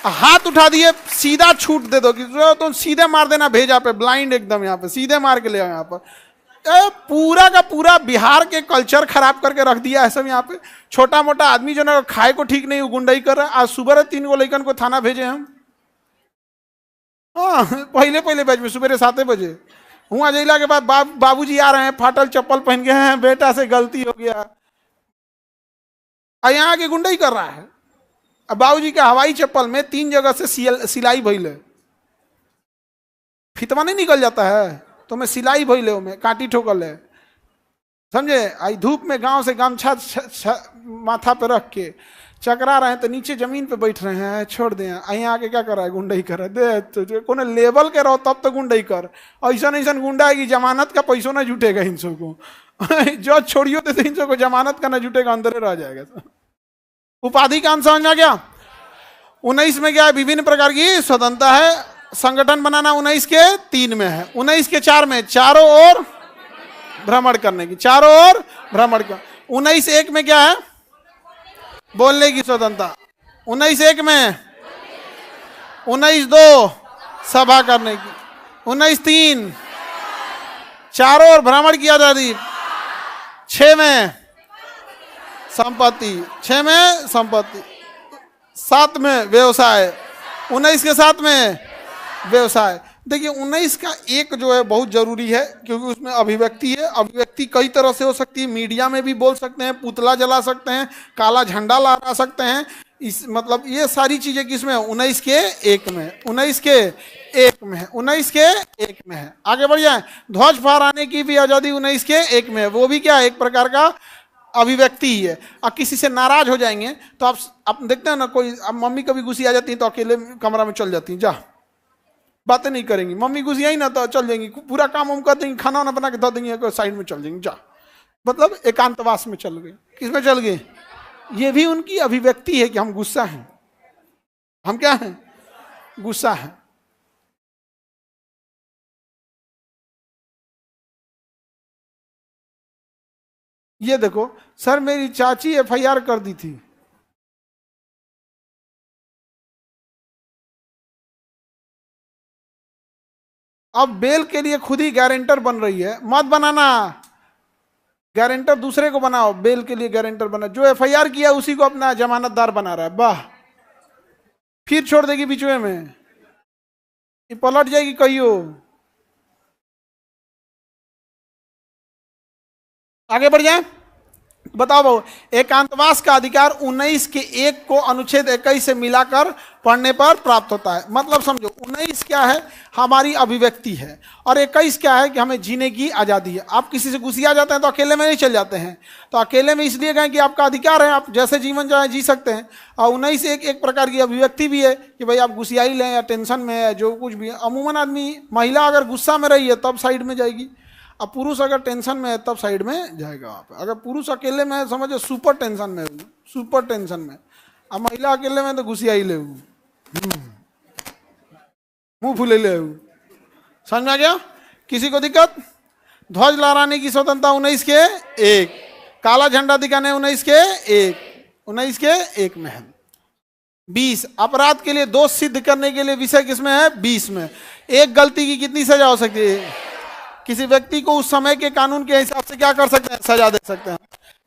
हाथ उठा दिए सीधा छूट दे दो कि तो सीधे मार देना भेजा पे, ब्लाइंड एकदम यहाँ पे सीधे मार के ले आओ यहाँ पर। पूरा का पूरा बिहार के कल्चर खराब करके रख दिया है सब यहाँ पे। छोटा मोटा आदमी जो ना खाए को ठीक नहीं गुंडाई कर रहा है। आज सुबह 3 गो लड़कन को थाना भेजे हम, हाँ पहले बैच में सुबह 7 बजे हुआ जिला के बाद बाबूजी आ रहे हैं फाटल चप्पल पहन के, हैं बेटा से गलती हो गया, यहाँ के गुंडाई कर रहा है। अब बाबूजी के हवाई चप्पल में 3 जगह से सिलाई भइले, फितवा नहीं निकल जाता है तो मैं सिलाई भइले में कांटी ठोकल है, समझे। आई धूप में गांव से गमछा माथा पे रख के चकरा रहे हैं तो नीचे जमीन पे बैठ रहे हैं, छोड़ दें यहाँ आके क्या कर रहा है, गुंडाई कर रहा है। दे तो कोने लेवल के रहो तब तो गुंडाई कर, ऐसा गुंडा है कि जमानत का पैसों ना जुटेगा इन सबको। जो छोड़ियो तो इन सबको जमानत का ना जुटेगा, अंदर रह जाएगा। उपाधि का अंश समझ गया। 19 में क्या है, विभिन्न प्रकार की स्वतंत्रता है। संगठन बनाना 19 के 3 में है। 19 के 4 में चारों ओर भ्रमण करने की, चारों ओर भ्रमण कर। 19-1 में क्या है, बोलने की स्वतंत्रता। 19-1 में 19-2 सभा करने की। 19-3 चारों ओर भ्रमण की आजादी। 6 में संपत्ति, 6 में संपत्ति। 7 में व्यवसाय, 19 के 7 में व्यवसाय। देखिए 19 का 1 जो है बहुत जरूरी है क्योंकि उसमें अभिव्यक्ति है। अभिव्यक्ति कई तरह से हो सकती है, मीडिया में भी बोल सकते हैं, पुतला जला सकते हैं, काला झंडा लहरा सकते हैं। इस मतलब ये सारी चीजें किसमें है, 19 के 1 में, 19 के 1 में है, 19 के 1 में है। आगे बढ़ जाए। ध्वज फहराने की भी आजादी 19 के 1 में है, वो भी क्या है, एक प्रकार का अभिव्यक्ति ही है। अब किसी से नाराज हो जाएंगे तो आप देखते हैं ना, कोई अब मम्मी कभी गुस्सी आ जाती है तो अकेले कमरा में चल जाती है, जा बातें नहीं करेंगी। मम्मी गुस्सी आई ना तो चल जाएंगी, पूरा काम हम कर देंगे, खाना वाना बना के धो देंगे, साइड में चल जाएंगे, जा मतलब एकांतवास में चल गए। किस में चल गए, ये भी उनकी अभिव्यक्ति है कि हम गुस्सा हैं, हम क्या हैं, गुस्सा है। ये देखो सर, मेरी चाची FIR कर दी थी, अब बेल के लिए खुद ही गारंटर बन रही है। मत बनाना, गारंटर दूसरे को बनाओ, बेल के लिए गारंटर बना। जो FIR किया उसी को अपना जमानतदार बना रहा है, वाह। फिर छोड़ देगी बीच में, ये पलट जाएगी कहियो। आगे बढ़ जाए, बताओ बहु। एकांतवास का अधिकार 19 के 1 को अनुच्छेद 21 से मिलाकर पढ़ने पर प्राप्त होता है। मतलब समझो 19 क्या है, हमारी अभिव्यक्ति है, और 21 क्या है कि हमें जीने की आज़ादी है। आप किसी से गुस्सिया जाते हैं तो अकेले में नहीं चल जाते हैं, तो अकेले में इसलिए गए कि आपका अधिकार है, आप जैसे जीवन चाहे जी सकते हैं। और 19 एक प्रकार की अभिव्यक्ति भी है कि भाई आप गुस्सिया ही लें या टेंशन में है, जो कुछ भी है। अमूमन आदमी, महिला अगर गुस्सा में रही है तब साइड में जाएगी, अब पुरुष अगर टेंशन में है तब साइड में जाएगा वहाँ पे। अगर पुरुष अकेले में है, समझो सुपर टेंशन में, सुपर टेंशन में, अब महिला अकेले में तो गुस्सिया ही ले, मुंह फुले ले, समझ में आ गया। किसी को दिक्कत। ध्वज लहराने की स्वतंत्रता 19 के 1, काला झंडा दिखाने 19 के 1, 19 के 1 में है। 20 अपराध के लिए दोष सिद्ध करने के लिए विषय किसमें है, 20 में। एक गलती की कितनी सजा हो सकती है, किसी व्यक्ति को उस समय के कानून के हिसाब से क्या कर सकते हैं, सजा दे सकते हैं।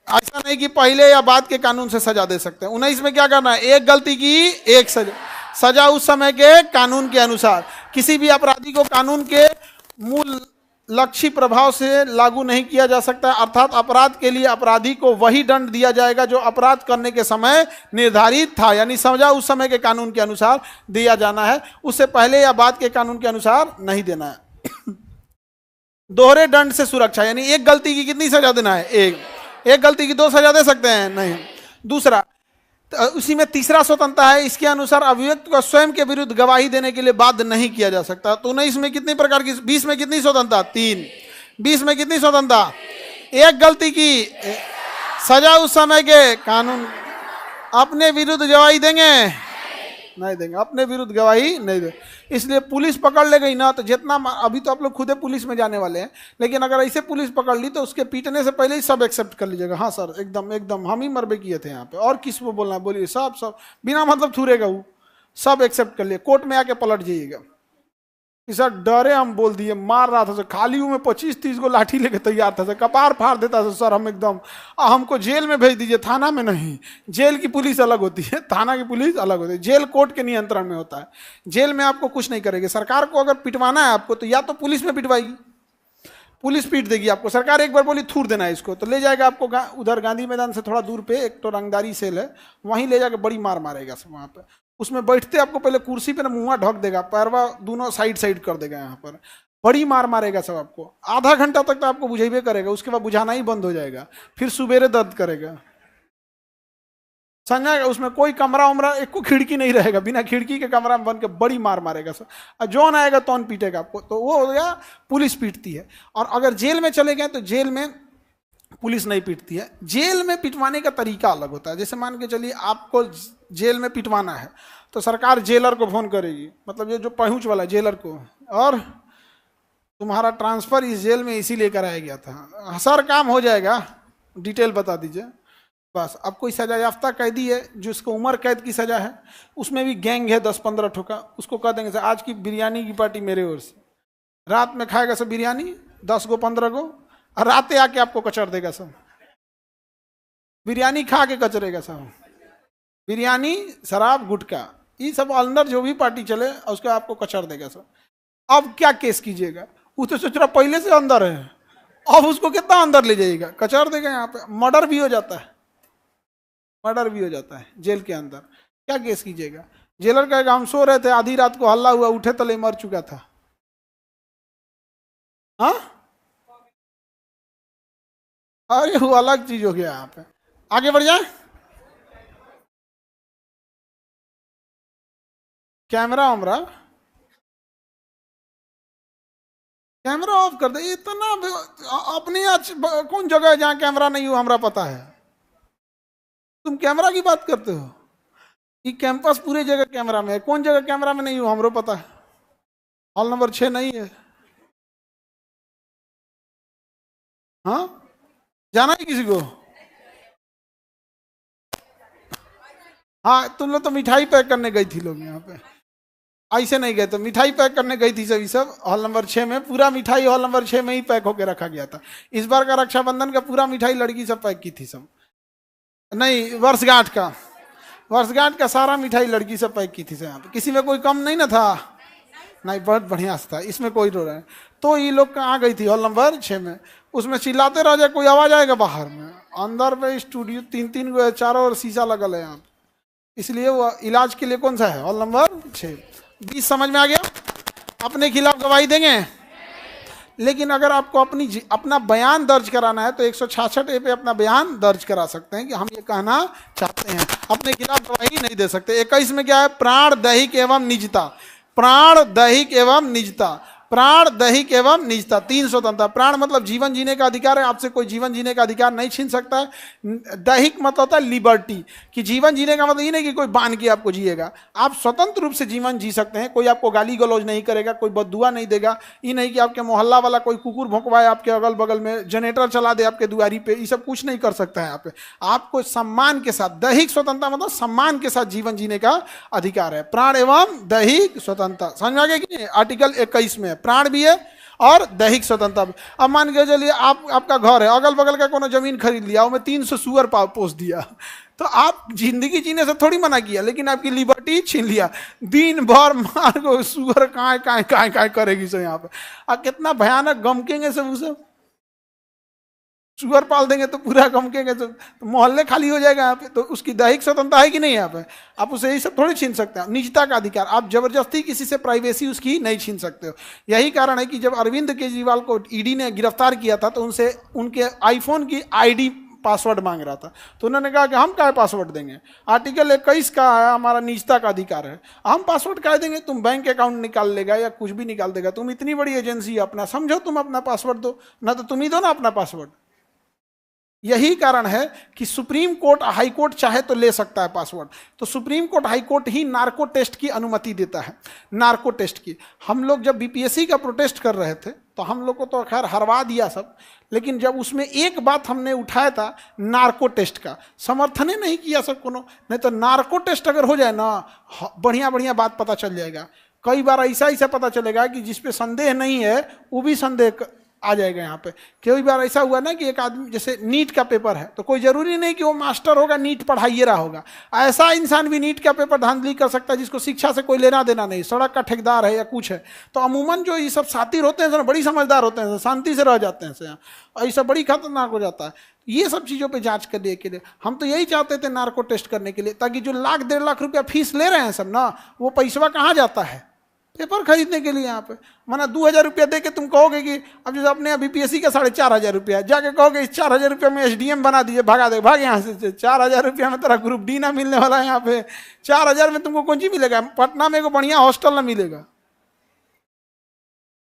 ऐसा नहीं कि पहले या बाद के कानून से सजा दे सकते हैं। 19 में क्या करना है, एक गलती की 1 सजा, सजा उस समय के कानून के अनुसार। किसी भी अपराधी को कानून के मूल लक्ष्य प्रभाव से लागू नहीं किया जा सकता, अर्थात अपराध के लिए अपराधी को वही दंड दिया जाएगा जो अपराध करने के समय निर्धारित था, यानी सजा उस समय के कानून के अनुसार दिया जाना है, उससे पहले या बाद के कानून के अनुसार नहीं देना है। दोहरे दंड से सुरक्षा, यानी एक गलती की कितनी सजा देना है? एक गलती की 2 सजा दे सकते हैं? नहीं। दूसरा, उसी में तीसरा स्वतंत्रता है, इसके अनुसार अभियुक्त को स्वयं के विरुद्ध गवाही देने के लिए बाध्य नहीं किया जा सकता। तो 19 में कितनी प्रकार की, 20 में कितनी स्वतंत्रता? 3। 20 में कितनी स्वतंत्रता? एक गलती की सजा उस समय के कानून। अपने विरुद्ध गवाही देंगे? नहीं देंगे, अपने विरुद्ध गवाही नहीं देंगे। इसलिए पुलिस पकड़ ले गई ना, तो जितना, अभी तो आप लोग खुद पुलिस में जाने वाले हैं, लेकिन अगर ऐसे पुलिस पकड़ ली तो उसके पीटने से पहले ही सब एक्सेप्ट कर लीजिएगा। हाँ सर, एकदम एकदम हम ही मरबे किए थे यहाँ पे, और किस को बोलना है बोलिए, सब बिना मतलब थूरेगा वो, सब एक्सेप्ट कर लिए। कोर्ट में आके पलट जाइएगा कि सर डरे हम बोल दिए, मार रहा था सर, खाली में 25-30 को लाठी लेके तैयार था सर, कपार फाड़ देता था सर, हम एकदम, हमको जेल में भेज दीजिए, थाना में नहीं। जेल की पुलिस अलग होती है, थाना की पुलिस अलग होती है। जेल कोर्ट के नियंत्रण में होता है, जेल में आपको कुछ नहीं करेगी। सरकार को अगर पिटवाना है आपको, तो या तो पुलिस में पिटवाएगी, पुलिस पीट देगी आपको। सरकार एक बार बोली थूर देना है इसको, तो ले जाएगा आपको उधर गांधी मैदान से थोड़ा दूर पे एक तो रंगदारी सेल है, वहीं ले जाकर बड़ी मार मारेगा सब वहाँ पे। उसमें बैठते आपको पहले कुर्सी पे ना मुंह ढक देगा, पैरवा दोनों साइड कर देगा, यहाँ पर बड़ी मार मारेगा सब आपको। आधा घंटा तक तो आपको बुझेबे करेगा, उसके बाद बुझाना ही बंद हो जाएगा, फिर सुबेरे दर्द करेगा, समझा? उसमें कोई कमरा उमरा, एक को खिड़की नहीं रहेगा, बिना खिड़की के कमरा में बन के बड़ी मार मारेगा सर, और जौन आएगा तौन पीटेगा आपको। तो वो हो गया, पुलिस पीटती है। और अगर जेल में चले गए तो जेल में पुलिस नहीं पीटती है। जेल में पिटवाने का तरीका अलग होता है। जैसे मान के चलिए आपको जेल में पिटवाना है, तो सरकार जेलर को फोन करेगी, मतलब ये जो पहुंच वाला जेलर को, और तुम्हारा ट्रांसफर इस जेल में इसीलिए कराया गया था सर, काम हो जाएगा, डिटेल बता दीजिए बस। अब कोई सजा याफ्ता कैदी है जिसको उम्र कैद की सजा है, उसमें भी गैंग है 10-15 ठोका, उसको कह देंगे सर आज की बिरयानी की पार्टी मेरे ओर से, रात में खाएगा सब बिरयानी 10 गो 15 गो, और रातें आके आपको कचर देगा सब, बिरयानी खा के कचरेगा सब, बिरयानी शराब गुटखा ये सब अंदर जो भी पार्टी चले उसको आपको कचर देगा सब। अब क्या केस कीजिएगा? वो तो सोच रहा पहले से अंदर है, अब उसको कितना अंदर ले जाइएगा, कचर देगा। यहाँ पे मर्डर भी हो जाता है, मर्डर भी हो जाता है जेल के अंदर, क्या केस कीजिएगा? जेलर कहेगा हम सो रहे थे, आधी रात को हल्ला हुआ, उठे तले मर चुका था। हाँ, अरे वो अलग चीज हो गया। यहाँ पे आगे बढ़ जाए, कैमरा वैमरा, कैमरा ऑफ कर दे। इतना अपनी कौन जगह है जहाँ कैमरा नहीं हो, हमरा पता है। तुम कैमरा की बात करते हो? ये कैंपस पूरे जगह कैमरा में है, कौन जगह कैमरा में नहीं हो हमरो पता है। हॉल नंबर 6 नहीं है। हाँ, जाना है किसी को? हाँ, तुम लोग तो मिठाई पैक करने गई थी लोग यहाँ पे, ऐसे नहीं गए तो मिठाई पैक करने गई थी सभी सब। हॉल नंबर 6 में पूरा मिठाई हॉल नंबर 6 में ही पैक होके रखा गया था। इस बार का रक्षाबंधन का पूरा मिठाई लड़की सब पैक की थी सब, नहीं वर्षगांठ का सारा मिठाई लड़की सब पैक की थी सब। यहाँ पे किसी में कोई कम नहीं ना था, नहीं बहुत बढ़िया से था, इसमें कोई रो रहा है। तो ये लोग कहाँ गई थी? हॉल नंबर 6 में। उसमें चिल्लाते रह जाए, कोई आवाज आएगा बाहर में, अंदर पे स्टूडियो 3-3 गो चारों ओर शीशा लगल है यहाँ पे, इसलिए वो इलाज के लिए कौन सा है? Hall number 6। 20 समझ में आ गया? अपने खिलाफ गवाही देंगे, लेकिन अगर आपको अपना बयान दर्ज कराना है तो 166A पे अपना बयान दर्ज करा सकते हैं कि हम ये कहना चाहते हैं। अपने खिलाफ गवाही नहीं दे सकते। 21 में क्या है? प्राण दैहिक एवं निजता, प्राण दैहिक एवं निजता, प्राण दैहिक एवं निजता, 3 स्वतंत्रता। प्राण मतलब जीवन जीने का अधिकार है, आपसे कोई जीवन जीने का अधिकार नहीं छीन सकता है। दैहिक मतलब होता है लिबर्टी, कि जीवन जीने का मतलब ये नहीं कि कोई बांध के आपको जिएगा, आप स्वतंत्र रूप से जीवन जी सकते हैं। कोई आपको गाली गलौज नहीं करेगा, कोई बददुआ नहीं देगा। ये नहीं कि आपके मोहल्ला वाला कोई कुकुर भौंकवाए आपके अगल बगल में, जनरेटर चला दे आपके दुआरी पे, ये सब कुछ नहीं कर सकता है यहाँ पे। आपको सम्मान के साथ, दैहिक स्वतंत्रता मतलब सम्मान के साथ जीवन जीने का अधिकार है। प्राण एवं दैहिक स्वतंत्रता समझ में आ गया कि नहीं? आर्टिकल 21 में प्राण भी है और दैहिक स्वतंत्रता। अब मान के चलिए आपका घर है, अगल बगल का कोनो जमीन खरीद लिया, उसमें 300 सुअर पोस दिया, तो आप जिंदगी जीने से थोड़ी मना किया, लेकिन आपकी लिबर्टी छीन लिया। दिन भर मार को सुअर काय करेगी सब यहाँ पे, और कितना भयानक गमकेंगे सब। सुअर पाल देंगे तो पूरा गमकेंगे तो मोहल्ले खाली हो जाएगा यहाँ पे। तो उसकी दैहिक स्वतंत्रता है कि नहीं यहाँ पे? आप उसे यही सब थोड़ी छीन सकते हैं। निजता का अधिकार, आप जबरदस्ती किसी से प्राइवेसी उसकी नहीं छीन सकते हो। यही कारण है कि जब अरविंद केजरीवाल को ईडी ने गिरफ्तार किया था तो उनसे उनके आईफोन की आईडी पासवर्ड मांग रहा था, तो उन्होंने कहा कि हम क्या पासवर्ड देंगे, आर्टिकल 21 का है, हमारा निजता का अधिकार है, हम पासवर्ड क्या देंगे, तुम बैंक अकाउंट निकाल लेगा या कुछ भी निकाल देगा, तुम इतनी बड़ी एजेंसी अपना समझो, तुम अपना पासवर्ड दो ना, तो तुम ही दो ना अपना पासवर्ड। यही कारण है कि सुप्रीम कोर्ट हाई कोर्ट चाहे तो ले सकता है पासवर्ड। तो सुप्रीम कोर्ट हाई कोर्ट ही नार्को टेस्ट की अनुमति देता है, नार्को टेस्ट की। हम लोग जब बीपीएससी का प्रोटेस्ट कर रहे थे तो हम लोग को तो खैर हरवा दिया सब, लेकिन जब उसमें एक बात हमने उठाया था नार्को टेस्ट का, समर्थन ही नहीं किया सबको। नहीं तो नार्को टेस्ट अगर हो जाए ना, बढ़िया बढ़िया बात पता चल जाएगा। कई बार ऐसा ऐसा पता चलेगा कि जिसपे संदेह नहीं है वो भी संदेह आ जाएगा यहाँ पे। कई बार ऐसा हुआ ना कि एक आदमी, जैसे नीट का पेपर है, तो कोई जरूरी नहीं कि वो मास्टर होगा, नीट पढ़ाइए रहा होगा। ऐसा इंसान भी नीट का पेपर धांधली कर सकता है जिसको शिक्षा से कोई लेना देना नहीं, सड़क का ठेकेदार है या कुछ है। तो अमूमन जो ये सब साथी होते हैं बड़ी समझदार होते हैं, शांति से रह जाते हैं, ऐसा बड़ी खतरनाक हो जाता है। ये सब चीज़ों पे जांच करने के लिए हम तो यही चाहते थे, नार्को टेस्ट करने के लिए, ताकि जो लाख 1.5 लाख रुपया फीस ले रहे हैं सब ना, वो पैसा कहाँ जाता है पेपर खरीदने के लिए। यहाँ पे माना 2000 रुपया दे के तुम कहोगे कि अब जैसे अपने यहाँ बीपीएससी का 4500 रुपया, जाके कहोगे इस 4000 रुपया में एसडीएम बना दीजिए, भगा दे, भाग यहाँ से। 4000 रुपया में तेरा ग्रुप डी ना मिलने वाला है यहाँ पे। 4000 में तुमको कौन सी मिलेगा? पटना में एगो बढ़िया हॉस्टल ना मिलेगा,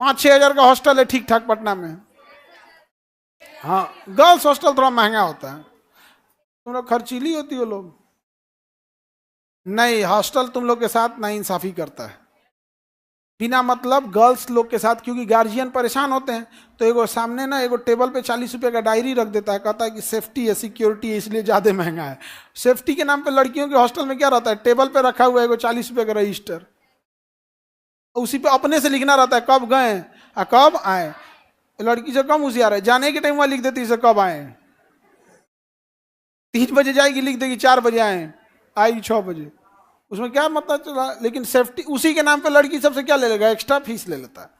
5-6 हजार का हॉस्टल है ठीक ठाक पटना में। हाँ, गर्ल्स हॉस्टल थोड़ा महंगा होता है, तुम लोग खर्चीली होती हो लोग। नहीं, हॉस्टल तुम लोग के साथ ना इंसाफी करता है बिना मतलब गर्ल्स लोग के साथ, क्योंकि गार्जियन परेशान होते हैं। तो एगो सामने ना एगो टेबल पे 40 रुपये का डायरी रख देता है, कहता है कि सेफ्टी है, सिक्योरिटी है, इसलिए ज़्यादा महंगा है। सेफ्टी के नाम पे लड़कियों के हॉस्टल में क्या रहता है, टेबल पे रखा हुआ है एगो 40 रुपये का रजिस्टर, उसी पे अपने से लिखना रहता है कब गए और कब आए। लड़की से कम होशियार है, जाने के टाइम वहाँ लिख देती है कब आए, 3 बजे जाएगी लिख देगी 4 बजे आए, आएगी 6 बजे, उसमें क्या मतलब चला। लेकिन सेफ्टी उसी के नाम पे लड़की सबसे क्या ले लेगा, एक्स्ट्रा फीस ले लेता है।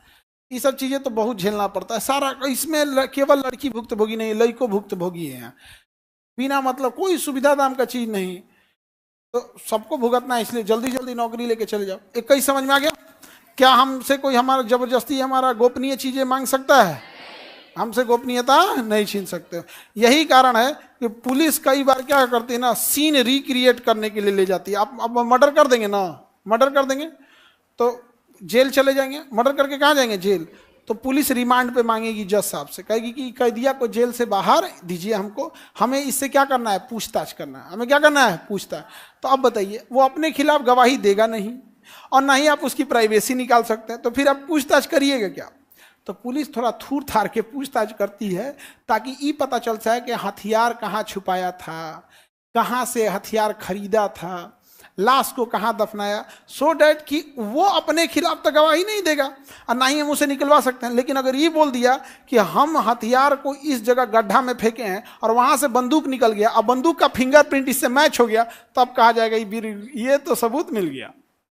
ये सब चीज़ें तो बहुत झेलना पड़ता है सारा। इसमें केवल लड़की भुक्तभोगी नहीं, लड़को भुक्तभोगी है यहाँ, बिना मतलब कोई सुविधा दाम का चीज़ नहीं, तो सबको भुगतना है। इसलिए जल्दी जल्दी नौकरी लेके चले जाओ। एक कई समझ में आ गया? क्या हमसे कोई हमारा जबरदस्ती हमारा गोपनीय चीज़ें मांग सकता है? हमसे गोपनीयता नहीं छीन सकते। यही कारण है कि पुलिस कई बार क्या करती है ना, सीन रिक्रिएट करने के लिए ले जाती है। आप अब मर्डर कर देंगे ना, मर्डर कर देंगे तो जेल चले जाएंगे, मर्डर करके कहाँ जाएंगे, जेल। तो पुलिस रिमांड पे मांगेगी जज साहब से, कहेगी कि कैदिया को जेल से बाहर दीजिए हमको, हमें इससे क्या करना है, पूछताछ करना है, हमें क्या करना है, पूछताछ। तो अब बताइए, वो अपने खिलाफ गवाही देगा नहीं और ना ही आप उसकी प्राइवेसी निकाल सकते हैं, तो फिर आप पूछताछ करिएगा क्या? तो पुलिस थोड़ा थूर थार के पूछताछ करती है ताकि ये पता चल जाए कि हथियार कहाँ छुपाया था, कहाँ से हथियार खरीदा था, लाश को कहाँ दफनाया, सो डैट कि वो अपने खिलाफ तो गवाही नहीं देगा और ना ही हम उसे निकलवा सकते हैं। लेकिन अगर ये बोल दिया कि हम हथियार को इस जगह गड्ढा में फेंके हैं और वहाँ से बंदूक निकल गया और बंदूक का फिंगरप्रिंट इससे मैच हो गया, तब कहा जाएगा ये तो सबूत मिल गया।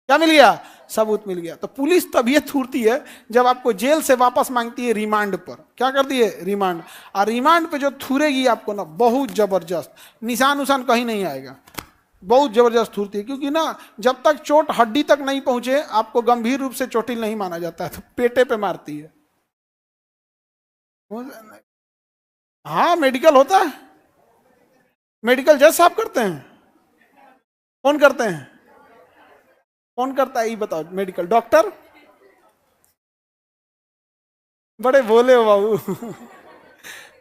क्या मिल गया? सबूत मिल गया। तो पुलिस तभी थूरती है जब आपको जेल से वापस मांगती है रिमांड पर। क्या करती है? रिमांड। और रिमांड पे जो थूरेगी आपको ना, बहुत जबरदस्त, निशान उशान कहीं नहीं आएगा, बहुत जबरदस्त थूरती है। क्योंकि ना जब तक चोट हड्डी तक नहीं पहुंचे आपको गंभीर रूप से चोटिल नहीं माना जाता है, तो पेटे पे मारती है। हाँ, मेडिकल होता है, मेडिकल जज साहब करते हैं। कौन करते हैं? कौन करता है ये बताओ? Medical doctor? बड़े भोले हो बाबू।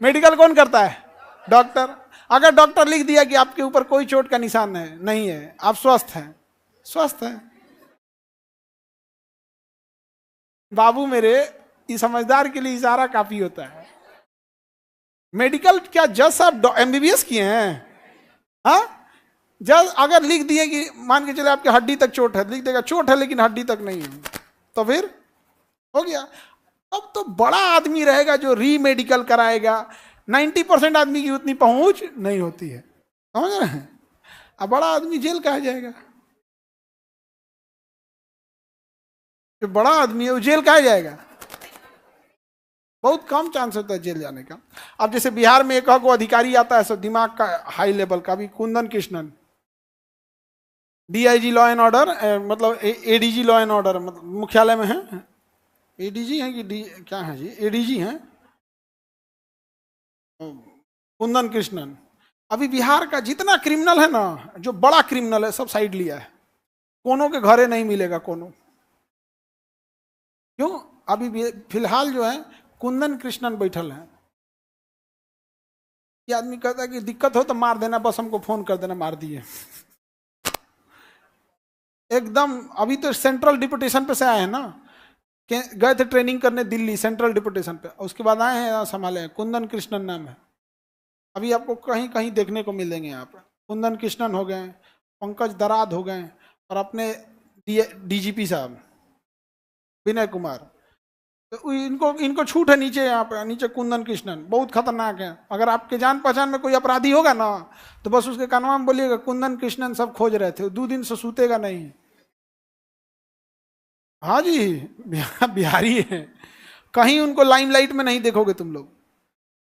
मेडिकल कौन करता है? डॉक्टर। अगर डॉक्टर लिख दिया कि आपके ऊपर कोई चोट का निशान नहीं है, आप स्वस्थ हैं, स्वस्थ हैं बाबू मेरे, इस समझदार के लिए इशारा काफी होता है। मेडिकल क्या जज साहब एमबीबीएस किए हैं? हाँ, जज अगर लिख दिए कि मान के चले आपके हड्डी तक चोट है, लिख देगा चोट है लेकिन हड्डी तक नहीं है, तो फिर हो गया। अब तो बड़ा आदमी रहेगा जो री मेडिकल कराएगा। 90% आदमी की उतनी पहुंच नहीं होती है, समझ रहे हैं? अब बड़ा आदमी जेल कहा जाएगा, जो बड़ा आदमी है वो जेल कहा जाएगा। बहुत कम चांस होता है जेल जाने का। अब जैसे बिहार में एक को अधिकारी आता है, सब दिमाग का हाई लेवल का, भी Kundan Krishnan, DIG law and order, मतलब एडीजी लॉ एंड ऑर्डर, मतलब मुख्यालय में है, एडीजी है कि क्या है जी, एडीजी हैं कुंदन कृष्णन। अभी बिहार का जितना क्रिमिनल है ना, जो बड़ा क्रिमिनल है, सब साइड लिया है, कोनो के घरे नहीं मिलेगा कोनो। क्यों? अभी फिलहाल जो है कुंदन कृष्णन बैठल है। ये आदमी कहता है कि दिक्कत हो तो मार देना, बस हमको फोन कर देना, मार दिए एकदम। अभी तो सेंट्रल डिपुटेशन पे से आए हैं ना, गए थे ट्रेनिंग करने दिल्ली सेंट्रल डिपुटेशन पे, उसके बाद आए हैं यहाँ संभाले। कुंदन कृष्णन नाम है। अभी आपको कहीं कहीं देखने को मिलेंगे यहाँ पर। कुंदन कृष्णन हो गए, पंकज दराद हो गए, और अपने डीजीपी साहब विनय कुमार, तो इनको छूट है नीचे, यहाँ पे नीचे कुंदन कृष्णन बहुत खतरनाक है। अगर आपके जान पहचान में कोई अपराधी होगा ना, तो बस उसके कानवा में बोलिएगा कुंदन कृष्णन सब खोज रहे थे, 2 दिन से सूतेगा नहीं। हाँ जी, बिहारी है। कहीं उनको लाइमलाइट में नहीं देखोगे तुम लोग,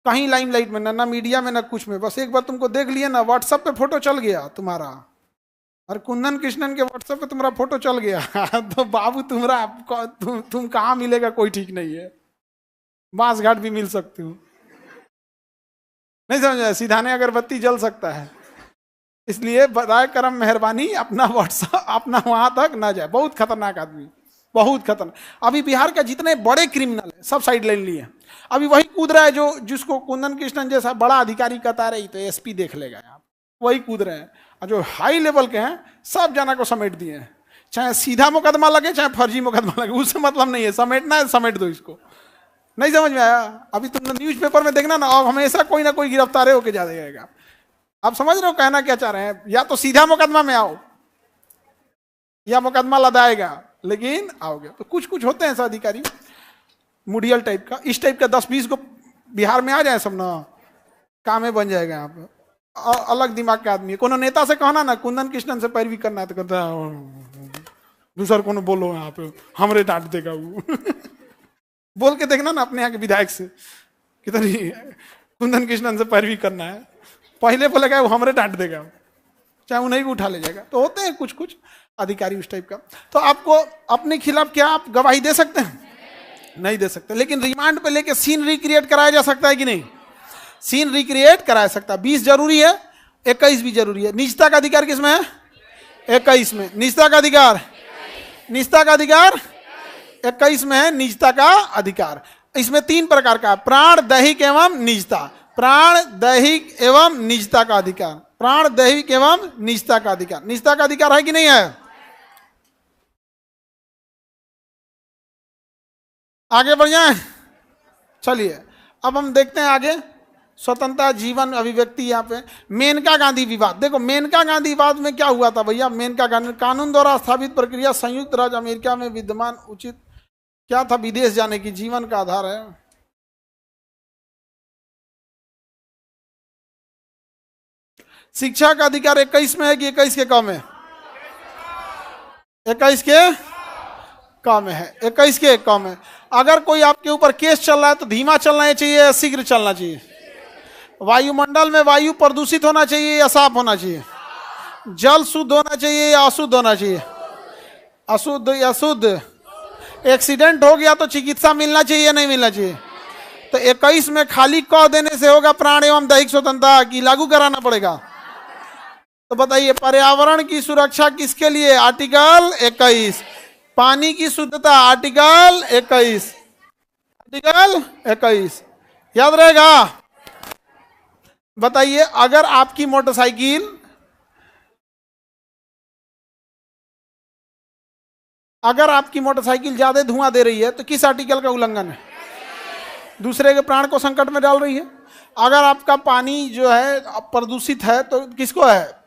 कहीं लाइमलाइट में ना मीडिया में ना कुछ में। बस एक बार तुमको देख लिया ना, व्हाट्सएप पे फोटो चल गया तुम्हारा, और कुंदन कृष्णन के व्हाट्सएप पे तुम्हारा फोटो चल गया तो बाबू तुम्हारा तुम कहाँ मिलेगा कोई ठीक नहीं है। बांस घाट भी मिल सकते हो, नहीं समझ? सीधाने अगरबत्ती जल सकता है। इसलिए बराए करम मेहरबानी अपना व्हाट्सएप अपना वहां तक ना जाए। बहुत खतरनाक आदमी, बहुत खतरनाक। अभी बिहार का जितने बड़े क्रिमिनल है सब साइड लाइन लिए। अभी वही कूद रहा है जो जिसको कुंदन कृष्णन जैसा बड़ा अधिकारी कहता रही तो एसपी देख लेगा, आप वही कूद रहे हैं। और जो हाई लेवल के हैं सब जना को समेट दिए हैं, चाहे सीधा मुकदमा लगे चाहे फर्जी मुकदमा लगे, उससे मतलब नहीं है, समेटना है समेट दो इसको। नहीं समझ में आया? अभी तुमने न्यूज़पेपर में देखना ना, और हमेशा कोई ना कोई गिरफ्तार होके जा जाएगा। आप समझ रहे हो कहना क्या चाह रहे हैं? या तो सीधा मुकदमा में आओ या मुकदमा लदाएगा, लेकिन आओगे। तो कुछ कुछ होते हैं ऐसा अधिकारी मुडियल टाइप का, इस टाइप का 10-20 को बिहार में आ जाए सब ना, काम में बन जाएगा यहाँ पे। अलग दिमाग का आदमी है। कोनो नेता से कहना ना कुंदन कृष्णन से पैरवी करना है, तो कहता है दूसर को बोलो यहाँ पे, हमरे डांट देगा वो बोल के देखना ना अपने यहाँ के विधायक से, कितनी कुंदन कृष्णन से पैरवी करना है, पहले बोलेगा वो हमरे डांट देगा, चाहे उन्हें भी उठा ले जाएगा। तो होते हैं कुछ कुछ अधिकारी उस टाइप का। तो आपको अपने खिलाफ क्या आप गवाही दे सकते हैं? नहीं दे सकते। लेकिन रिमांड पे लेके सीन रिक्रिएट कराया जा सकता है कि नहीं? सीन रिक्रिएट कराया सकता है। 20 जरूरी है, 21 भी जरूरी है। निजता का अधिकार किसमें है? 21 में। निजता का अधिकार, निजता का अधिकार 21 में है। निजता का अधिकार इसमें 3 प्रकार का, प्राण, दैहिक एवं निजता। प्राण, दैहिक एवं निजता का अधिकार। प्राण, दैहिक एवं निजता का अधिकार। निजता का अधिकार है कि नहीं है? आगे बढ़ जाए, चलिए अब हम देखते हैं आगे। स्वतंत्रता, जीवन, अभिव्यक्ति। यहाँ पे मेनका गांधी विवाद देखो। मेनका गांधी विवाद में क्या हुआ था भैया? मेनका गांधी कानून द्वारा स्थापित प्रक्रिया संयुक्त राज्य अमेरिका में विद्यमान उचित क्या था? विदेश जाने की जीवन का आधार है। शिक्षा का अधिकार 21 में है कि 21 के कम है? 21 के कम है। 21 के कम है। अगर कोई आपके ऊपर केस चल रहा है तो धीमा चलना चाहिए या शीघ्र चलना चाहिए? वायुमंडल में वायु प्रदूषित होना चाहिए या साफ होना चाहिए? जल शुद्ध होना चाहिए या अशुद्ध होना चाहिए? अशुद्ध या शुद्ध? एक्सीडेंट हो गया तो चिकित्सा मिलना चाहिए या नहीं मिलना चाहिए? तो 21 में खाली कह देने से होगा प्राण एवं दैहिक स्वतंत्रता की लागू कराना पड़ेगा? तो बताइए, पर्यावरण की सुरक्षा किसके लिए? आर्टिकल 21। पानी की शुद्धता आर्टिकल 21। आर्टिकल 21 याद रहेगा। बताइए, अगर आपकी मोटरसाइकिल ज्यादा धुआं दे रही है तो किस आर्टिकल का उल्लंघन है? दूसरे के प्राण को संकट में डाल रही है। अगर आपका पानी जो है प्रदूषित है तो किसको है?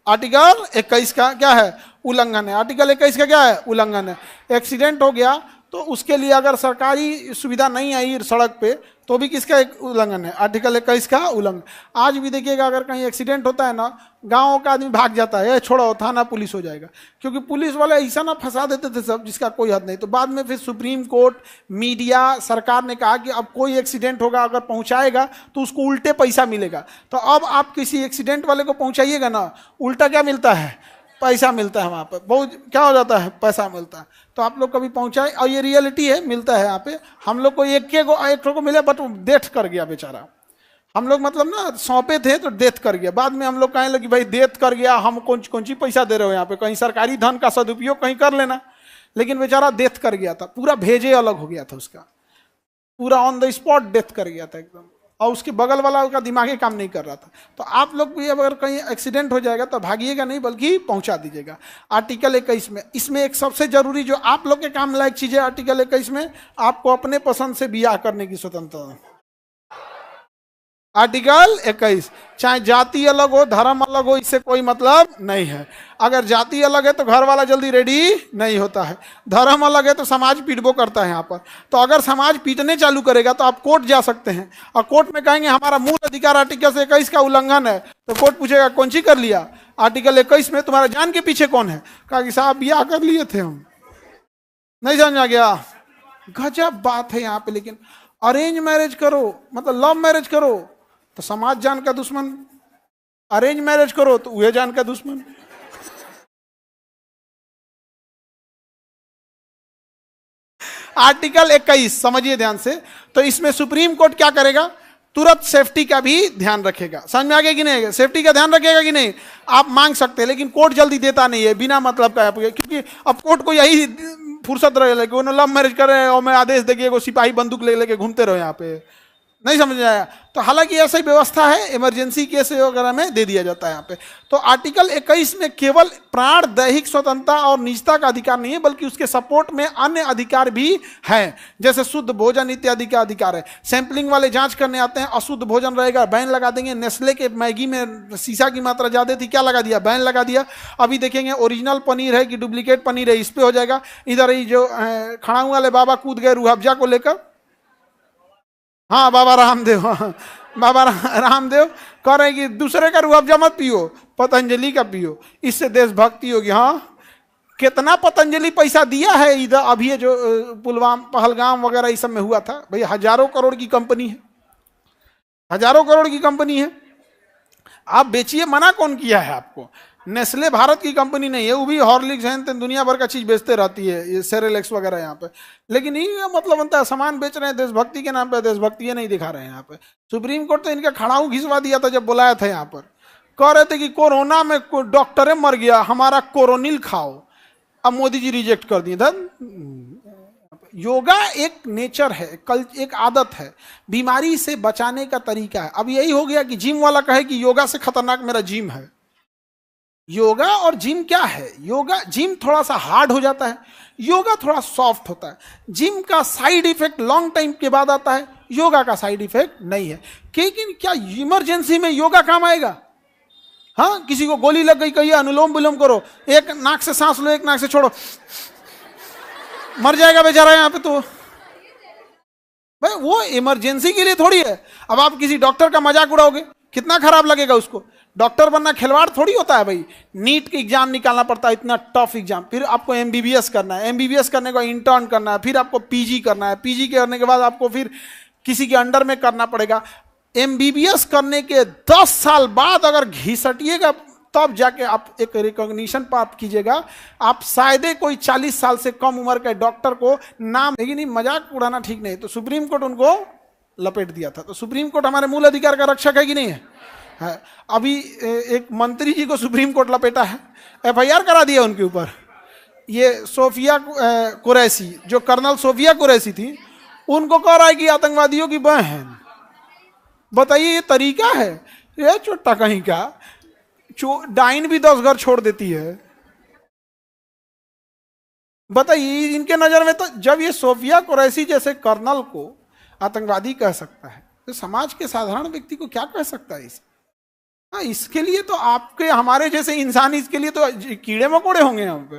आर्टिकल 21 का क्या है? उल्लंघन है। आर्टिकल 21 का क्या है? उल्लंघन है। एक्सीडेंट हो गया तो उसके लिए अगर सरकारी सुविधा नहीं आई सड़क पे तो भी किसका एक उल्लंघन है, आर्टिकल 21 का उल्लंघन। आज भी देखिएगा अगर कहीं एक्सीडेंट होता है ना, गाँव का आदमी भाग जाता है, छोड़ो थाना पुलिस हो जाएगा, क्योंकि पुलिस वाले ऐसा ना फंसा देते थे सब जिसका कोई हद नहीं। तो बाद में फिर सुप्रीम कोर्ट, मीडिया, सरकार ने कहा कि अब कोई एक्सीडेंट होगा अगर पहुंचाएगा तो उसको उल्टे पैसा मिलेगा। तो अब आप किसी एक्सीडेंट वाले को पहुंचाइएगा ना, उल्टा क्या मिलता है, पैसा मिलता है। वहाँ पर बहुत क्या हो जाता है, पैसा मिलता है। तो आप लोग कभी पहुंचाए, और ये रियलिटी है, मिलता है यहाँ पे। हम लोग को एक को मिले, बट डेथ कर गया बेचारा। हम लोग मतलब ना सौंपे थे तो डेथ कर गया। बाद में हम लोग कहने लगे भाई डेथ कर गया, हम कौन सी पैसा दे रहे हो यहाँ पे, कहीं सरकारी धन का सदुपयोग कहीं कर लेना। लेकिन बेचारा डेथ कर गया था, पूरा भेजे अलग हो गया था उसका, पूरा ऑन द स्पॉट डेथ कर गया था एकदम। और उसके बगल वाला उसका दिमाग ही काम नहीं कर रहा था। तो आप लोग भी अगर कहीं एक्सीडेंट हो जाएगा तो भागिएगा नहीं, बल्कि पहुंचा दीजिएगा। आर्टिकल 21 में, इसमें एक सबसे जरूरी जो आप लोग के काम लायक चीज है, आर्टिकल 21 में आपको अपने पसंद से ब्याह करने की स्वतंत्रता। आर्टिकल 21, चाहे जाति अलग हो, धर्म अलग हो, इससे कोई मतलब नहीं है। अगर जाति अलग है तो घर वाला जल्दी रेडी नहीं होता है, धर्म अलग है तो समाज पीटबो करता है यहाँ पर। तो अगर समाज पीटने चालू करेगा तो आप कोर्ट जा सकते हैं, और कोर्ट में कहेंगे हमारा मूल अधिकार आर्टिकल 21 का उल्लंघन है, तो कोर्ट पूछेगा कौन सी कर लिया, आर्टिकल 21 में तुम्हारा जान के पीछे कौन है। कहा कि साहब ब्याह कर लिए थे हम। नहीं समझ आ गया, गजब बात है यहाँ पे। लेकिन अरेंज मैरिज करो, मतलब लव मैरिज करो तो समाज जान का दुश्मन, अरेंज मैरिज करो तो वह जान का दुश्मन। आर्टिकल 21 समझिए ध्यान से। तो इसमें सुप्रीम कोर्ट क्या करेगा, तुरंत सेफ्टी का भी ध्यान रखेगा। समझ में आ गया कि नहीं, सेफ्टी का ध्यान रखेगा कि नहीं। आप मांग सकते हैं, लेकिन कोर्ट जल्दी देता नहीं है बिना मतलब का, क्योंकि अब कोर्ट को यही फुर्सत रहे कि लव मैरिज कर रहे हैं और मैं आदेश देखिए वो सिपाही बंदूक ले लेके घूमते रहो यहाँ पे। नहीं समझ आया। तो हालांकि ऐसा ही व्यवस्था है, इमरजेंसी केस वगैरह में दे दिया जाता है यहाँ पे। तो आर्टिकल 21 में केवल प्राण, दैहिक स्वतंत्रता और निजता का अधिकार नहीं है, बल्कि उसके सपोर्ट में अन्य अधिकार भी हैं, जैसे शुद्ध भोजन इत्यादि का अधिकार है। सैंपलिंग वाले जांच करने आते हैं, अशुद्ध भोजन रहेगा, बैन लगा देंगे। नेस्ले के मैगी में शीशा की मात्रा ज्यादा थी, क्या लगा दिया, बैन लगा दिया। अभी देखेंगे ओरिजिनल पनीर है कि डुप्लीकेट पनीर है, इस पे हो जाएगा। इधर ही जो खड़ाऊ वाले बाबा कूद गए रूह अफ़ज़ा को लेकर, हाँ बाबा रामदेव, बाबा रामदेव कह रहे हैं कि दूसरे का रूह अफ़ज़ा मत पियो, पतंजलि का पियो, इससे देशभक्ति होगी। हाँ, कितना पतंजलि पैसा दिया है इधर। अभी ये जो पुलवामा, पहलगाम वगैरह इस सब में हुआ था, भाई हजारों करोड़ की कंपनी है, हजारों करोड़ की कंपनी है। आप बेचिए, मना कौन किया है आपको। नेस्ले भारत की कंपनी नहीं है, वो भी हॉर्लिक्स है, दुनिया भर का चीज बेचते रहती है, ये सेरेलेक्स वगैरह यहाँ पे। लेकिन ये मतलब बनता है सामान बेच रहे हैं देशभक्ति के नाम पे, देशभक्ति नहीं दिखा रहे हैं यहाँ पे। सुप्रीम कोर्ट तो इनका खड़ाऊ घिसवा दिया था जब बुलाया था यहाँ पर। कह रहे थे कि कोरोना में डॉक्टर मर गया, हमारा कोरोनिल खाओ। अब मोदी जी रिजेक्ट कर दिए। योगा एक नेचर है, कल एक आदत है, बीमारी से बचाने का तरीका है। अब यही हो गया कि जिम वाला कहे कि योगा से खतरनाक मेरा जिम है। योगा और जिम क्या है, योगा जिम थोड़ा सा हार्ड हो जाता है, योगा थोड़ा सॉफ्ट होता है। जिम का साइड इफेक्ट लॉन्ग टाइम के बाद आता है, योगा का साइड इफेक्ट नहीं है। लेकिन क्या इमरजेंसी में योगा काम आएगा? हाँ, किसी को गोली लग गई, कहिए अनुलोम विलोम करो, एक नाक से सांस लो, एक नाक से छोड़ो, मर जाएगा बेचारा यहाँ पे। तो भाई वो इमरजेंसी के लिए थोड़ी है। अब आप किसी डॉक्टर का मजाक उड़ाओगे, कितना खराब लगेगा उसको। डॉक्टर बनना खिलवाड़ थोड़ी होता है भाई। नीट का एग्जाम निकालना पड़ता है, इतना टफ एग्जाम, फिर आपको एमबीबीएस करना है, एमबीबीएस करने के बाद इंटर्न करना है, फिर आपको पीजी करना है, पीजी करने के बाद आपको फिर किसी के अंडर में करना पड़ेगा। एमबीबीएस करने के 10 साल बाद अगर घिसटिएगा तब जाके आप एक रिकॉग्निशन प्राप्त कीजिएगा। आप शायद कोई 40 साल से कम उम्र के डॉक्टर को नाम, लेकिन मजाक उड़ाना ठीक नहीं। तो सुप्रीम कोर्ट उनको लपेट दिया था। तो सुप्रीम कोर्ट हमारे मूल अधिकार का रक्षक है कि नहीं है? अभी एक मंत्री जी को सुप्रीम कोर्ट लपेटा है, एफआईआर करा दिया उनके ऊपर। ये सोफिया कुरैशी, जो कर्नल सोफिया कुरैशी थी, उनको कह रहा है कि आतंकवादियों की बहन। बताइए ये तरीका है? ये चोट्टा कहीं का, डाइन भी 10 घर छोड़ देती है। बताइए इनके नजर में तो जब ये सोफिया कुरैशी जैसे कर्नल को आतंकवादी कह सकता है, तो समाज के साधारण व्यक्ति को क्या कह सकता है? इसके लिए तो आपके हमारे जैसे इंसान, इसके लिए तो कीड़े मकोड़े होंगे यहाँ पे।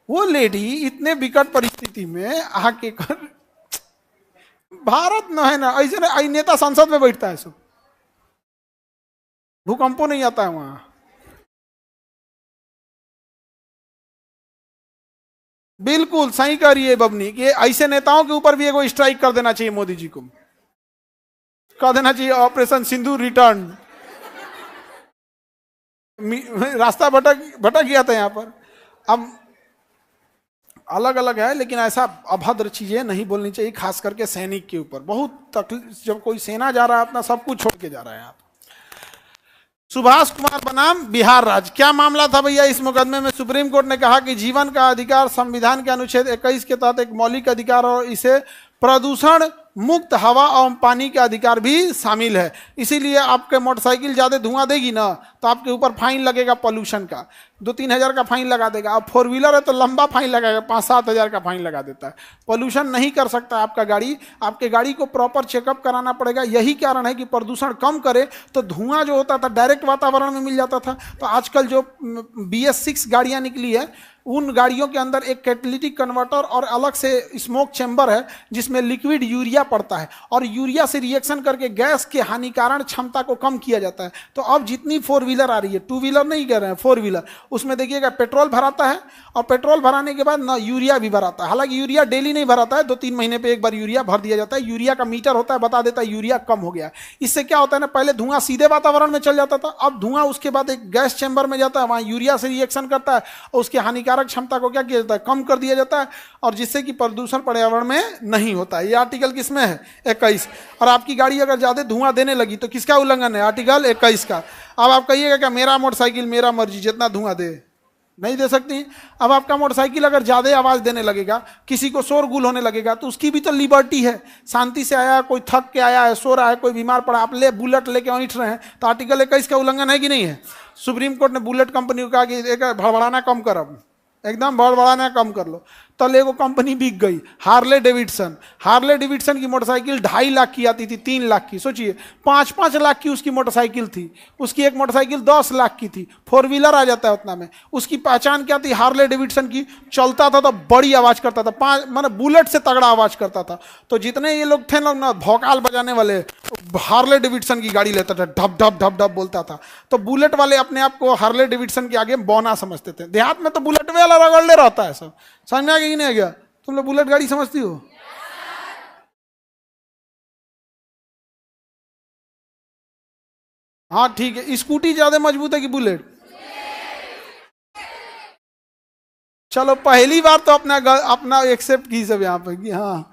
वो लेडी इतने विकट परिस्थिति में आके कर, भारत न है ना, ऐसे ना नेता संसद में बैठता है सब, भूकंपों नहीं आता है वहां। बिल्कुल सही कह रही है बबनी कि ऐसे नेताओं के ऊपर भी एगो स्ट्राइक कर देना चाहिए मोदी जी को, कह देना चाहिए ऑपरेशन सिंदूर रिटर्न। रास्ता भटक भटक गया था यहाँ पर। अब अलग अलग है, लेकिन ऐसा अभद्र चीजें नहीं बोलनी चाहिए, खास करके सैनिक के ऊपर। बहुत तकलीफ, जब कोई सेना जा रहा है अपना सब कुछ छोड़ के जा रहा है यहाँ। सुभाष कुमार बनाम बिहार राज्य, क्या मामला था भैया इस मुकदमे में? सुप्रीम कोर्ट ने कहा कि जीवन का अधिकार संविधान के अनुच्छेद 21 के तहत एक मौलिक अधिकार और इसे प्रदूषण मुक्त हवा और पानी के अधिकार भी शामिल है। इसीलिए आपके मोटरसाइकिल ज्यादा धुआं देगी ना तो आपके ऊपर फाइन लगेगा पोल्यूशन का, 2-3 हज़ार का फाइन लगा देगा। अब 4 व्हीलर है तो लंबा फाइन लगाएगा, 5-7 हज़ार का फाइन लगा देता है। पोल्यूशन नहीं कर सकता आपका गाड़ी, आपके गाड़ी को प्रॉपर चेकअप कराना पड़ेगा। यही कारण है कि प्रदूषण कम करे तो धुआं जो होता था डायरेक्ट वातावरण में मिल जाता था। तो आजकल जो BS6 गाड़ियाँ निकली है, उन गाड़ियों के अंदर एक कैटेलिटिक कन्वर्टर और अलग से स्मोक चैम्बर है जिसमें लिक्विड यूरिया पड़ता है, और यूरिया से रिएक्शन करके गैस के हानिकारक क्षमता को कम किया जाता है। तो अब जितनी 4 व्हीलर आ रही है, 2 व्हीलर नहीं कह रहे हैं, 4 व्हीलर, उसमें देखिएगा पेट्रोल भराता है, और पेट्रोल भराने के बाद ना यूरिया भी भराता है। हालांकि यूरिया डेली नहीं भराता है, 2-3 महीने पे एक बार यूरिया भर दिया जाता है। यूरिया का मीटर होता है, बता देता है यूरिया कम हो गया। इससे क्या होता है ना, पहले धुआं सीधे वातावरण में चल जाता था, अब धुआं उसके बाद एक गैस चैम्बर में जाता है, वहां यूरिया से रिएक्शन करता है और उसके हानिकारक क्षमता को क्या किया जाता है, कम कर दिया जाता है, और जिससे कि प्रदूषण पर्यावरण में नहीं होता है। ये आर्टिकल किसमें है? 21। और आपकी गाड़ी अगर ज्यादा धुआं देने लगी तो किसका उल्लंघन है? आर्टिकल 21 का। अब आप कहिएगा क्या मेरा मोटरसाइकिल मेरा मर्जी, जितना धुआं दे, नहीं दे सकती। अब आपका मोटरसाइकिल अगर ज्यादा आवाज देने लगेगा, किसी को शोरगुल होने लगेगा, तो उसकी भी तो लिबर्टी है। शांति से आया, कोई थक के आया है, सो रहा है, कोई बीमार पड़ा, आप बुलेट लेके ऐंठ रहे हैं, तो आर्टिकल 21 का उल्लंघन है कि नहीं है? सुप्रीम कोर्ट ने बुलेट कंपनी को कहा कि एक भड़बड़ाना कम कर, अब एकदम बड़बड़ाना कम कर लो। तले को कंपनी बिक गई, हार्ले डेविडसन। हार्ले डेविडसन की मोटरसाइकिल 2.5 लाख की आती थी, 3 लाख की, सोचिए 5-5 लाख की उसकी मोटरसाइकिल थी। उसकी एक मोटरसाइकिल 10 लाख की थी, 4 व्हीलर आ जाता है उतना में। उसकी पहचान क्या थी हार्ले डेविडसन की? चलता था तो बड़ी आवाज करता था, माने बुलेट से तगड़ा आवाज करता था। तो जितने ये लोग थे लोग ना भौकाल बजाने वाले, हार्ले डेविडसन की गाड़ी लेता था, ढप ढप ढप ढप बोलता था। तो बुलेट वाले अपने आप को हार्ले डेविडसन के आगे बौना समझते थे। देहात में तो बुलेट वाला रगड़ले रहता है सब, समझ में आ गया कि नहीं आ गया? तुम लोग बुलेट गाड़ी समझती हो? हाँ ठीक है। स्कूटी ज्यादा मजबूत है कि बुलेट? चलो पहली बार तो अपना अपना एक्सेप्ट की सब यहाँ पे कि हाँ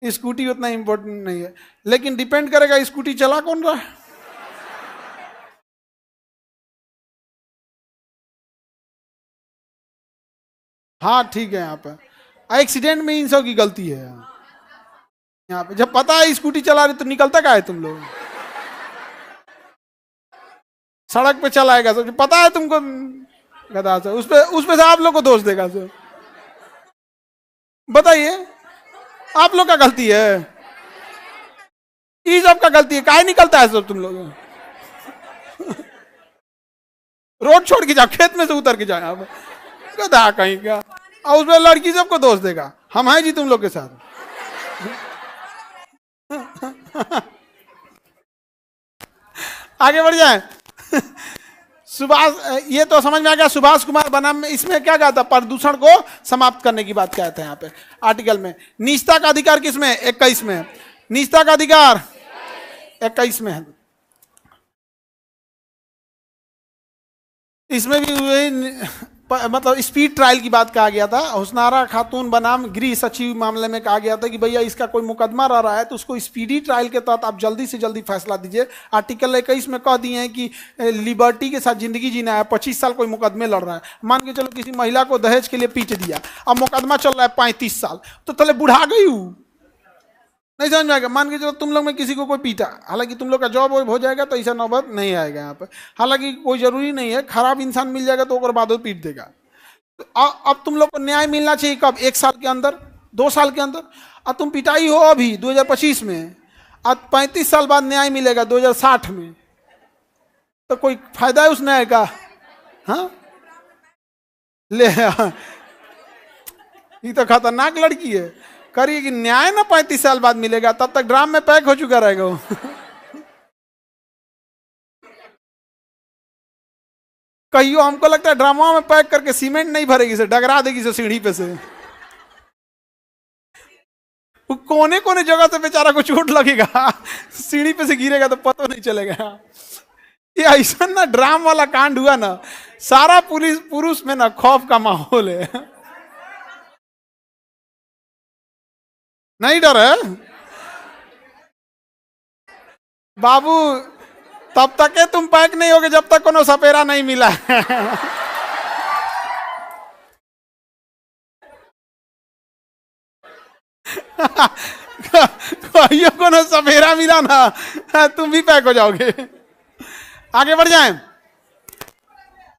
स्कूटी उतना इंपॉर्टेंट नहीं है, लेकिन डिपेंड करेगा स्कूटी चला कौन रहा है। हाँ ठीक है। यहाँ पे एक्सीडेंट में इन सब की गलती है। यहाँ पे जब पता है स्कूटी चला रही तो निकलता क्या है तुम लोग? सड़क पे चलाएगा सब, पता है तुमको गधा से, उस पे से आप लोग को दोष देगा सर। बताइए आप लोग का गलती है, ये सब का गलती है, काहे निकलता है सब तुम लोग? रोड छोड़ के जाओ, खेत में से उतर के जाओ, आप गधा कहीं का, और उसमें लड़की सबको दोष देगा। हम हैं जी तुम लोग के साथ। आगे बढ़ जाए। सुभाष, ये तो समझ में आ गया सुभाष कुमार बनाम में इसमें क्या कहा था? प्रदूषण को समाप्त करने की बात कहते हैं यहाँ पे आर्टिकल में। निजता का अधिकार किसमें? 21 में। निजता का अधिकार 21 में है। इसमें भी वही मतलब स्पीड ट्रायल की बात कहा गया था। हुस्नारा खातून बनाम गृह सचिव मामले में कहा गया था कि भैया इसका कोई मुकदमा रह है तो उसको स्पीडी ट्रायल के तहत आप जल्दी से जल्दी फैसला दीजिए। आर्टिकल 21 में कह दिए हैं कि लिबर्टी के साथ जिंदगी जीना है। 25 साल कोई मुकदमे लड़ रहा है, मान के चलो किसी महिला को दहेज के लिए पीट दिया, अब मुकदमा चल रहा है 35 साल, तो तले बुढ़ा गई हूँ, नहीं समझ में आएगा। मान के चलो तुम लोग में किसी को कोई पीटा, हालांकि तुम लोग का जॉब हो जाएगा तो ऐसा नौबत नहीं आएगा यहाँ पर। हालांकि कोई जरूरी नहीं है, खराब इंसान मिल जाएगा तो और बाद वो पीट देगा। तो अब तुम लोग को न्याय मिलना चाहिए कब? 1 साल के अंदर, 2 साल के अंदर। अब तुम पिटाई हो अभी 2025 में, अब 35 साल बाद न्याय मिलेगा 2060 में, तो कोई फायदा है उस न्याय का? हाँ ले ये तो खतरनाक लड़की है। करिए कि न्याय ना 35 साल बाद मिलेगा, तब तक ड्राम में पैक हो चुका रहेगा वो। कहियो हमको लगता है ड्रामा में पैक करके सीमेंट नहीं भरेगी से, डगरा देगी से सीढ़ी पे से। वो कोने कोने जगह से बेचारा को चोट लगेगा, सीढ़ी पे से गिरेगा तो पता नहीं चलेगा। ये ऐसा ना ड्राम वाला कांड हुआ ना, सारा पुलिस पुरुष में ना खौफ का माहौल है। नहीं डर है बाबू, तब तक के तुम पैक नहीं होगे जब तक कोनो सपेरा नहीं मिला। कहियो कोनो सपेरा मिला ना, तुम भी पैक हो जाओगे। आगे बढ़ जाएं।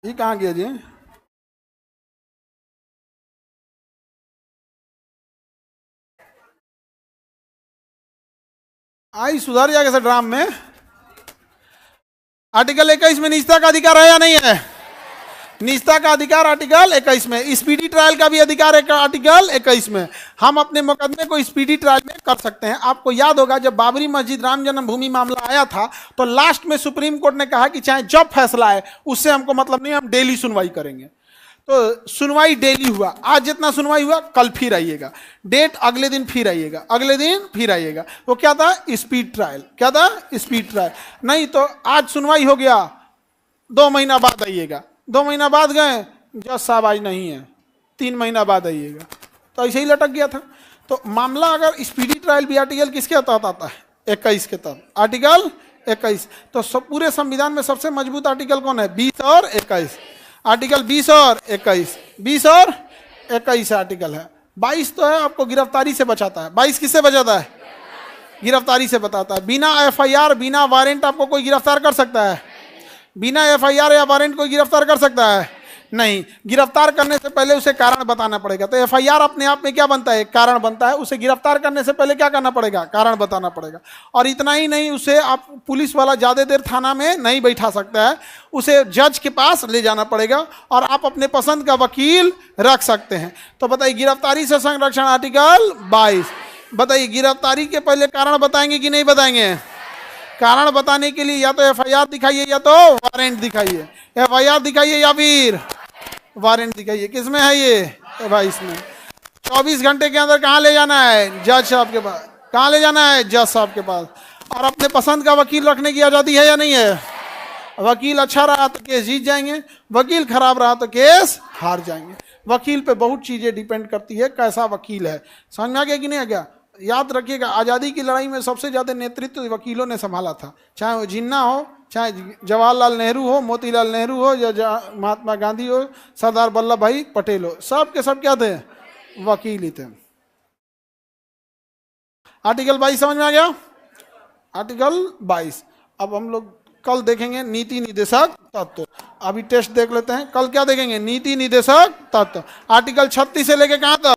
ये कहां गया जी? आई सुधर जाएगा सर ड्राम में। आर्टिकल 21 में निजता का अधिकार है या नहीं है? निजता का अधिकार आर्टिकल 21 में। स्पीडी ट्रायल का भी अधिकार है आर्टिकल 21 में। हम अपने मुकदमे को स्पीडी ट्रायल में कर सकते हैं। आपको याद होगा जब बाबरी मस्जिद राम जन्मभूमि मामला आया था तो लास्ट में सुप्रीम कोर्ट ने कहा कि चाहे जब फैसला आए उससे हमको मतलब नहीं, हम डेली सुनवाई करेंगे। तो सुनवाई डेली हुआ। आज जितना सुनवाई हुआ कल फिर आइएगा, डेट अगले दिन फिर आइएगा, अगले दिन फिर आइएगा। वो क्या था? Speed trial. क्या था? Speed trial. नहीं तो आज सुनवाई हो गया, 2 महीना बाद आइएगा। 2 महीना बाद गए, जज साहब आज नहीं है, 3 महीना बाद आइएगा। तो ऐसे ही लटक गया था। तो मामला अगर स्पीडी ट्रायल भी आर्टिकल किसके तहत आता है? 21 के तहत। आर्टिकल 21। तो सब पूरे संविधान में सबसे मजबूत आर्टिकल कौन है? 20 और 21। आर्टिकल 20 और 21, 20 और 21 आर्टिकल है। 22 तो है आपको गिरफ्तारी से बचाता है। 22 किससे बचाता है? गिरफ्तारी से बताता है। बिना एफआईआर बिना वारंट आपको कोई गिरफ्तार कर सकता है? बिना एफआईआर या वारंट कोई गिरफ्तार कर सकता है? नहीं। गिरफ्तार करने से पहले उसे कारण बताना पड़ेगा। तो एफआईआर अपने आप में क्या बनता है? कारण बनता है। उसे गिरफ्तार करने से पहले क्या करना पड़ेगा? कारण बताना पड़ेगा। और इतना ही नहीं, उसे आप पुलिस वाला ज्यादा देर थाना में नहीं बैठा सकता है, उसे जज के पास ले जाना पड़ेगा और आप अपने पसंद का वकील रख सकते हैं। तो बताइए गिरफ्तारी से संरक्षण आर्टिकल 22। बताइए गिरफ्तारी के पहले कारण बताएंगे कि नहीं बताएंगे? कारण बताने के लिए या तो एफआईआर दिखाइए या तो वारंट दिखाइए। एफआईआर दिखाइए या फिर वारंट दिखाइए। किसमें है ये? 22 में। 24 घंटे के अंदर कहाँ ले जाना है? जज साहब के पास। कहाँ ले जाना है? जज साहब के पास। और अपने पसंद का वकील रखने की आजादी है या नहीं है? वकील अच्छा रहा तो केस जीत जाएंगे, वकील खराब रहा तो केस हार जाएंगे। वकील पे बहुत चीजें डिपेंड करती है, कैसा वकील है। समझ में आ गया कि नहीं आ गया? याद रखिएगा, आज़ादी की लड़ाई में सबसे ज़्यादा नेतृत्व वकीलों ने संभाला था। चाहे वो जिन्ना हो, चाहे जवाहरलाल नेहरू हो, मोतीलाल नेहरू हो, या महात्मा गांधी हो, सरदार वल्लभ भाई पटेल हो, सब के सब क्या थे? वकील ही थे। आर्टिकल 22 समझ में आ गया? आर्टिकल 22। अब हम लोग कल देखेंगे नीति निदेशक तत्व। अभी टेस्ट देख लेते हैं। कल क्या देखेंगे? नीति निदेशक तत्व। आर्टिकल 36 से लेके कहां तक?